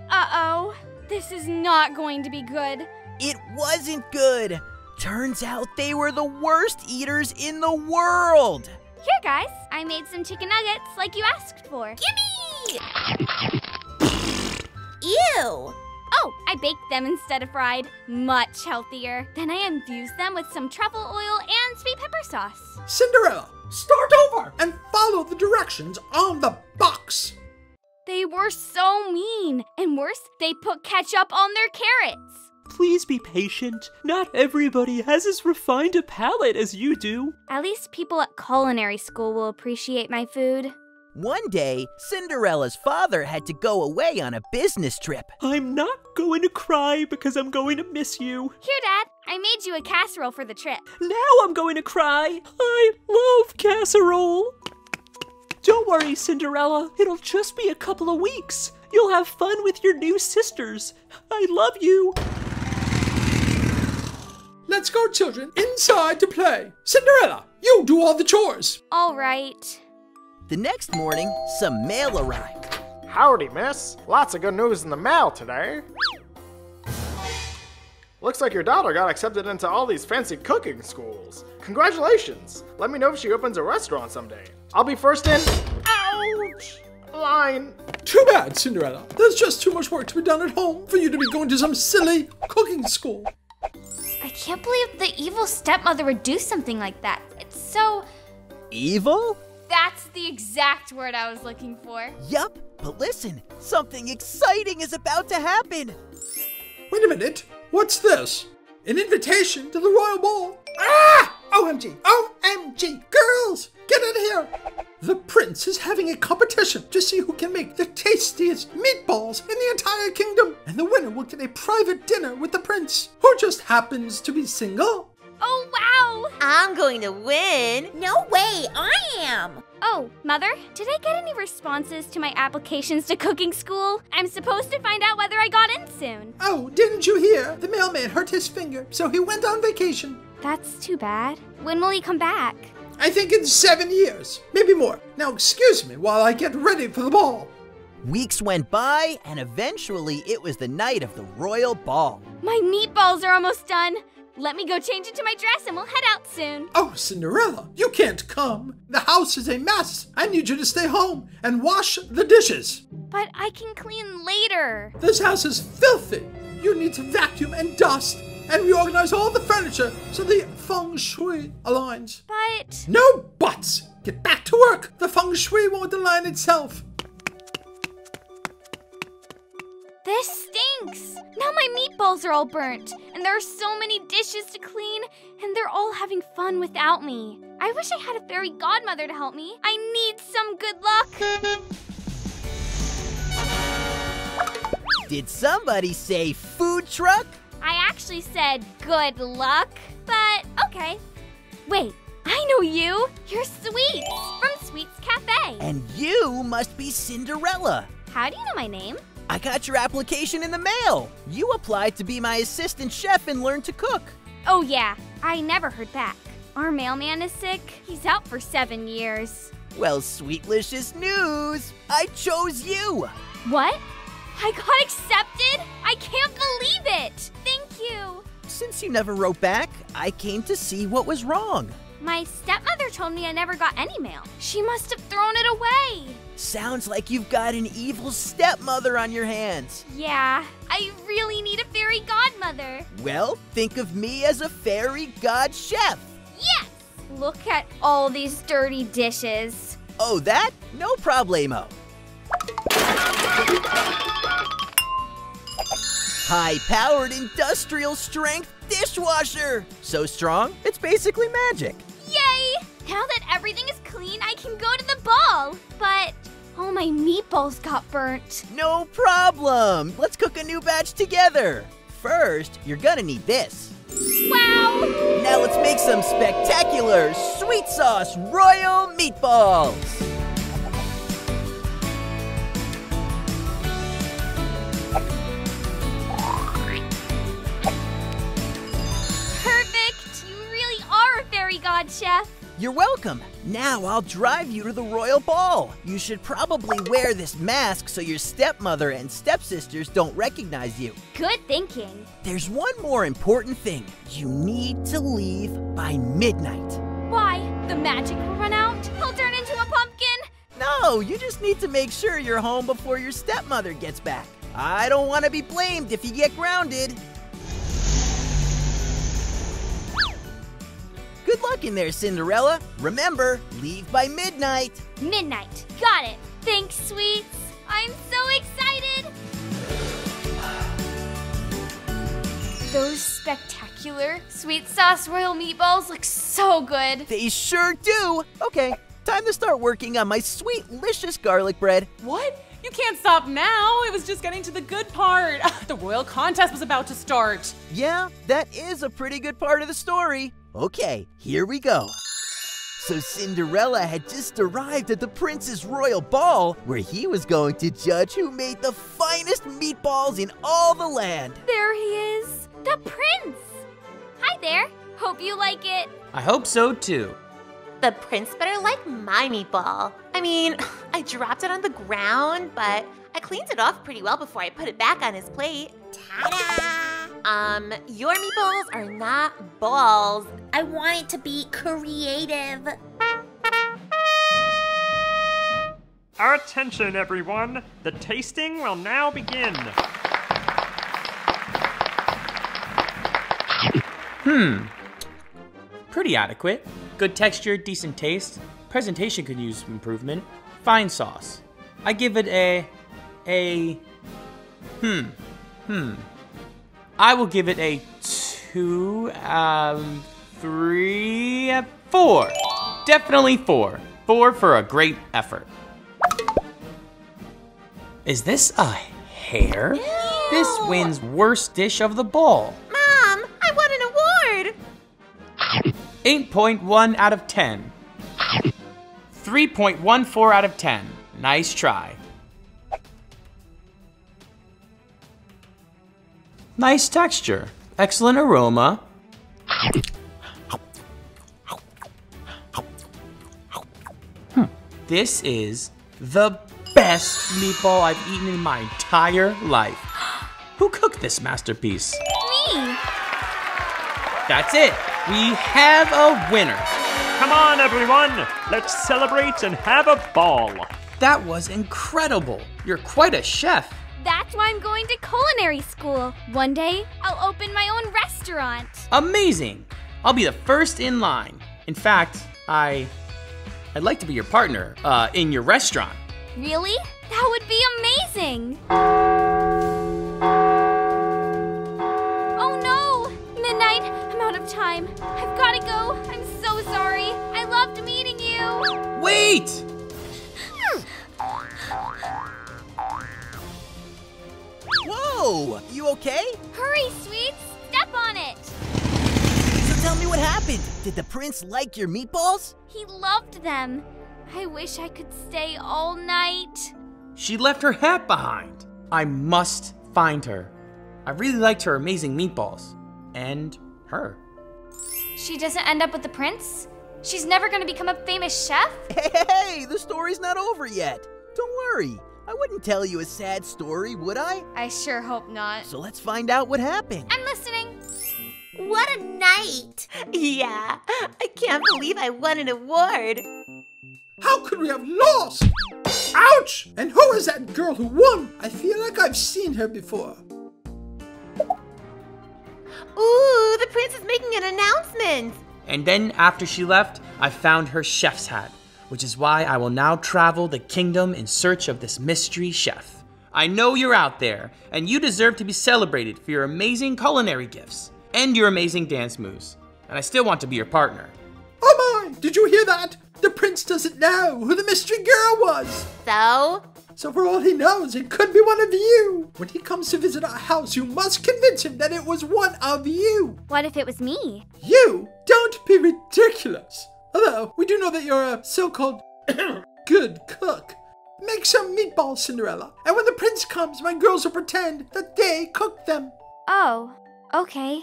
Uh-oh, this is not going to be good. It wasn't good. Turns out they were the worst eaters in the world. Here, guys, I made some chicken nuggets like you asked for. Gimme! Ew! Oh, I baked them instead of fried. Much healthier. Then I infused them with some truffle oil and sweet pepper sauce. Cinderella, start over and follow the directions on the box. They were so mean. And worse, they put ketchup on their carrots. Please be patient. Not everybody has as refined a palate as you do. At least people at culinary school will appreciate my food. One day, Cinderella's father had to go away on a business trip. I'm not going to cry because I'm going to miss you. Here, Dad, I made you a casserole for the trip. Now I'm going to cry. I love casserole. Don't worry, Cinderella. It'll just be a couple of weeks. You'll have fun with your new sisters. I love you. Let's go, children, inside to play. Cinderella, you do all the chores. All right. The next morning, some mail arrived. Howdy, miss. Lots of good news in the mail today. Looks like your daughter got accepted into all these fancy cooking schools. Congratulations. Let me know if she opens a restaurant someday. I'll be first in... Ouch! Line. Too bad, Cinderella. There's just too much work to be done at home for you to be going to some silly cooking school. I can't believe the evil stepmother would do something like that. It's so... Evil? That's the exact word I was looking for. Yup, but listen, something exciting is about to happen. Wait a minute, what's this? An invitation to the royal ball? Ah! OMG, OMG, girls, get out of here. The prince is having a competition to see who can make the tastiest meatballs in the entire kingdom. And the winner will get a private dinner with the prince, who just happens to be single. Oh, wow! I'm going to win. No way, I am. Oh, Mother, did I get any responses to my applications to cooking school? I'm supposed to find out whether I got in soon. Oh, didn't you hear? The mailman hurt his finger, so he went on vacation. That's too bad. When will he come back? I think in 7 years, maybe more. Now excuse me while I get ready for the ball. Weeks went by, and eventually it was the night of the royal ball. My meatballs are almost done. Let me go change into my dress and we'll head out soon. Oh, Cinderella, you can't come. The house is a mess. I need you to stay home and wash the dishes. But I can clean later. This house is filthy. You need to vacuum and dust and reorganize all the furniture so the feng shui aligns. But... No buts. Get back to work. The feng shui won't align itself. This stinks! Now my meatballs are all burnt, and there are so many dishes to clean, and they're all having fun without me. I wish I had a fairy godmother to help me. I need some good luck. Did somebody say food truck? I actually said good luck, but okay. Wait, I know you! You're Sweets from Sweets Cafe. And you must be Cinderella. How do you know my name? I got your application in the mail. You applied to be my assistant chef and learn to cook. Oh yeah, I never heard back. Our mailman is sick. He's out for 7 years. Well, sweetlicious news. I chose you. What? I got accepted? I can't believe it! Thank you. Since you never wrote back, I came to see what was wrong. My stepmother told me I never got any mail. She must have thrown it away. Sounds like you've got an evil stepmother on your hands. Yeah, I really need a fairy godmother. Well, think of me as a fairy god chef. Yes! Look at all these dirty dishes. Oh, that? No problemo. High-powered industrial strength dishwasher. So strong, it's basically magic. Yay! Now that everything is clean, I can go to the ball. But all my meatballs got burnt. No problem. Let's cook a new batch together. First, you're gonna need this. Wow! Now let's make some spectacular sweet sauce royal meatballs. Perfect! You really are a fairy god chef. You're welcome. Now I'll drive you to the royal ball. You should probably wear this mask so your stepmother and stepsisters don't recognize you. Good thinking. There's one more important thing. You need to leave by midnight. Why? The magic will run out? I'll turn into a pumpkin? No, you just need to make sure you're home before your stepmother gets back. I don't want to be blamed if you get grounded. Good luck in there, Cinderella. Remember, leave by midnight. Midnight. Got it. Thanks, Sweets. I'm so excited. Those spectacular sweet sauce royal meatballs look so good. They sure do. Okay, time to start working on my sweet-licious garlic bread. What? You can't stop now. It was just getting to the good part. The royal contest was about to start. Yeah, that is a pretty good part of the story. Okay, here we go. So Cinderella had just arrived at the prince's royal ball, where he was going to judge who made the finest meatballs in all the land. There he is, the prince. Hi there. Hope you like it. I hope so too. The prince better like my meatball. I mean, I dropped it on the ground, but I cleaned it off pretty well before I put it back on his plate. Ta-da! Your meatballs are not balls. I want it to be creative. Attention, everyone. The tasting will now begin. Pretty adequate. Good texture, decent taste. Presentation could use improvement. Fine sauce. I give it I will give it a 2, 3, 4. Definitely 4. 4 for a great effort. Is this a hair? Ew. This wins worst dish of the ball. Mom, I won an award. 8.1 out of 10. 3.14 out of 10. Nice try. Nice texture. Excellent aroma. This is the best meatball I've eaten in my entire life. Who cooked this masterpiece? Me! That's it. We have a winner. Come on, everyone. Let's celebrate and have a ball. That was incredible. You're quite a chef. That's why I'm going to culinary school. One day, I'll open my own restaurant. Amazing. I'll be the first in line. In fact, I'd like to be your partner in your restaurant. Really? That would be amazing. Oh no! Midnight, I'm out of time. I've got to go. I'm so sorry. I loved meeting you. Wait! Whoa! You okay? Hurry, sweets. Step on it. So tell me what happened. Did the prince like your meatballs? He loved them. I wish I could stay all night. She left her hat behind. I must find her. I really liked her amazing meatballs. And her. She doesn't end up with the prince? She's never gonna become a famous chef? Hey, the story's not over yet. Don't worry. I wouldn't tell you a sad story, would I? I sure hope not. So let's find out what happened. I'm listening. What a night! Yeah, I can't believe I won an award. How could we have lost? Ouch! And who is that girl who won? I feel like I've seen her before. Ooh, the prince is making an announcement. And then after she left, I found her chef's hat, which is why I will now travel the kingdom in search of this mystery chef. I know you're out there, and you deserve to be celebrated for your amazing culinary gifts and your amazing dance moves. And I still want to be your partner. Oh my! Did you hear that? The prince doesn't know who the mystery girl was. So for all he knows, it could be one of you. When he comes to visit our house, you must convince him that it was one of you. What if it was me? You? Don't be ridiculous. Although, we do know that you're a so-called good cook. Make some meatballs, Cinderella. And when the prince comes, my girls will pretend that they cooked them. Oh, okay.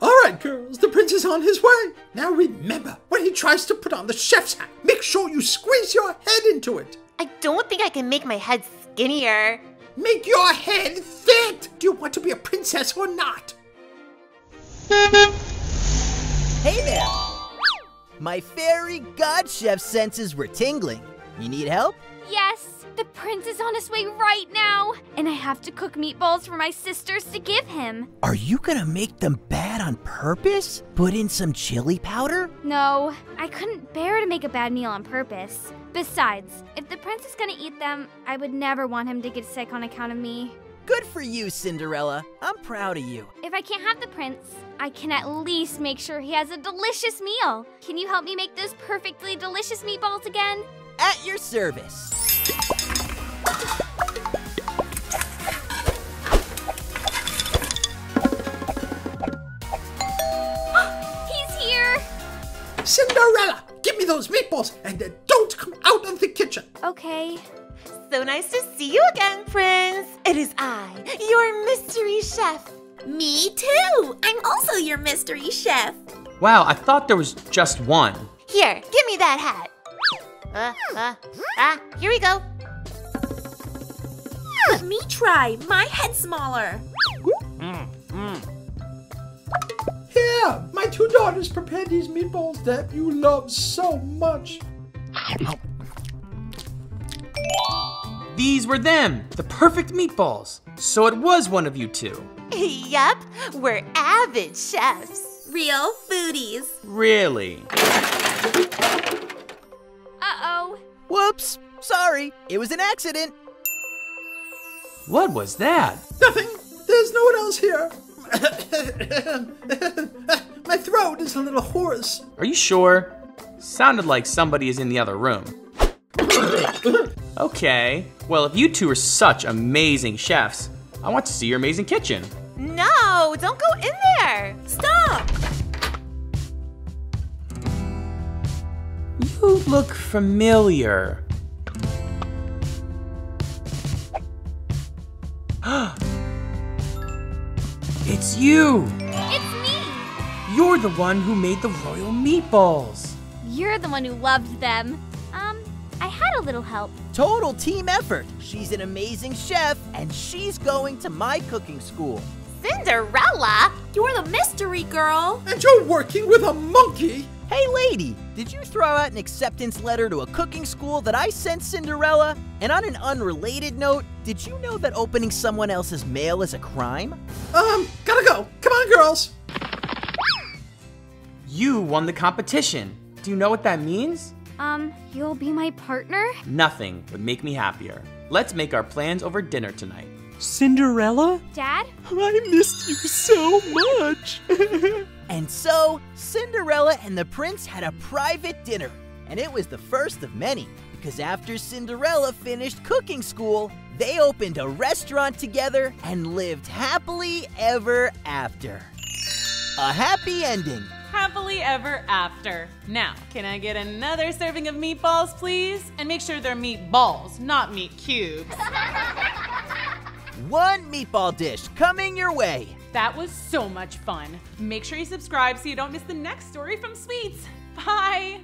All right, girls, the prince is on his way. Now remember, when he tries to put on the chef's hat, make sure you squeeze your head into it. I don't think I can make my head skinnier. Make your head fit. Do you want to be a princess or not? Hey there! My fairy god chef senses were tingling. You need help? Yes, the prince is on his way right now. And I have to cook meatballs for my sisters to give him. Are you gonna make them bad on purpose? Put in some chili powder? No, I couldn't bear to make a bad meal on purpose. Besides, if the prince is gonna eat them, I would never want him to get sick on account of me. Good for you, Cinderella. I'm proud of you. If I can't have the prince, I can at least make sure he has a delicious meal. Can you help me make those perfectly delicious meatballs again? At your service. He's here! Cinderella, give me those meatballs and don't come out of the kitchen. Okay. So nice to see you again, Prince. It is I, your mystery chef. Me too! I'm also your mystery chef. Wow, I thought there was just one. Here, give me that hat. Here we go. Let me try. My head's smaller. Here, my two daughters prepared these meatballs that you love so much. These were them, the perfect meatballs. So it was one of you two. Yup, we're avid chefs. Real foodies. Really? Uh-oh. Whoops. Sorry. It was an accident. What was that? Nothing. There's no one else here. My throat is a little hoarse. Are you sure? Sounded like somebody is in the other room. Okay, well if you two are such amazing chefs, I want to see your amazing kitchen. No, don't go in there. Stop! You look familiar. It's you! It's me! You're the one who made the royal meatballs. You're the one who loved them. I had a little help. Total team effort. She's an amazing chef, and she's going to my cooking school. Cinderella? You're the mystery girl. And you're working with a monkey? Hey lady, did you throw out an acceptance letter to a cooking school that I sent Cinderella? And on an unrelated note, did you know that opening someone else's mail is a crime? Gotta go. Come on, girls. You won the competition. Do you know what that means? You'll be my partner? Nothing would make me happier. Let's make our plans over dinner tonight. Cinderella? Dad? I missed you so much. And so, Cinderella and the prince had a private dinner. And it was the first of many, because after Cinderella finished cooking school, they opened a restaurant together and lived happily ever after. A happy ending. Happily ever after. Now, can I get another serving of meatballs, please? And make sure they're meatballs, not meat cubes. One meatball dish coming your way. That was so much fun. Make sure you subscribe so you don't miss the next story from Sweets. Bye!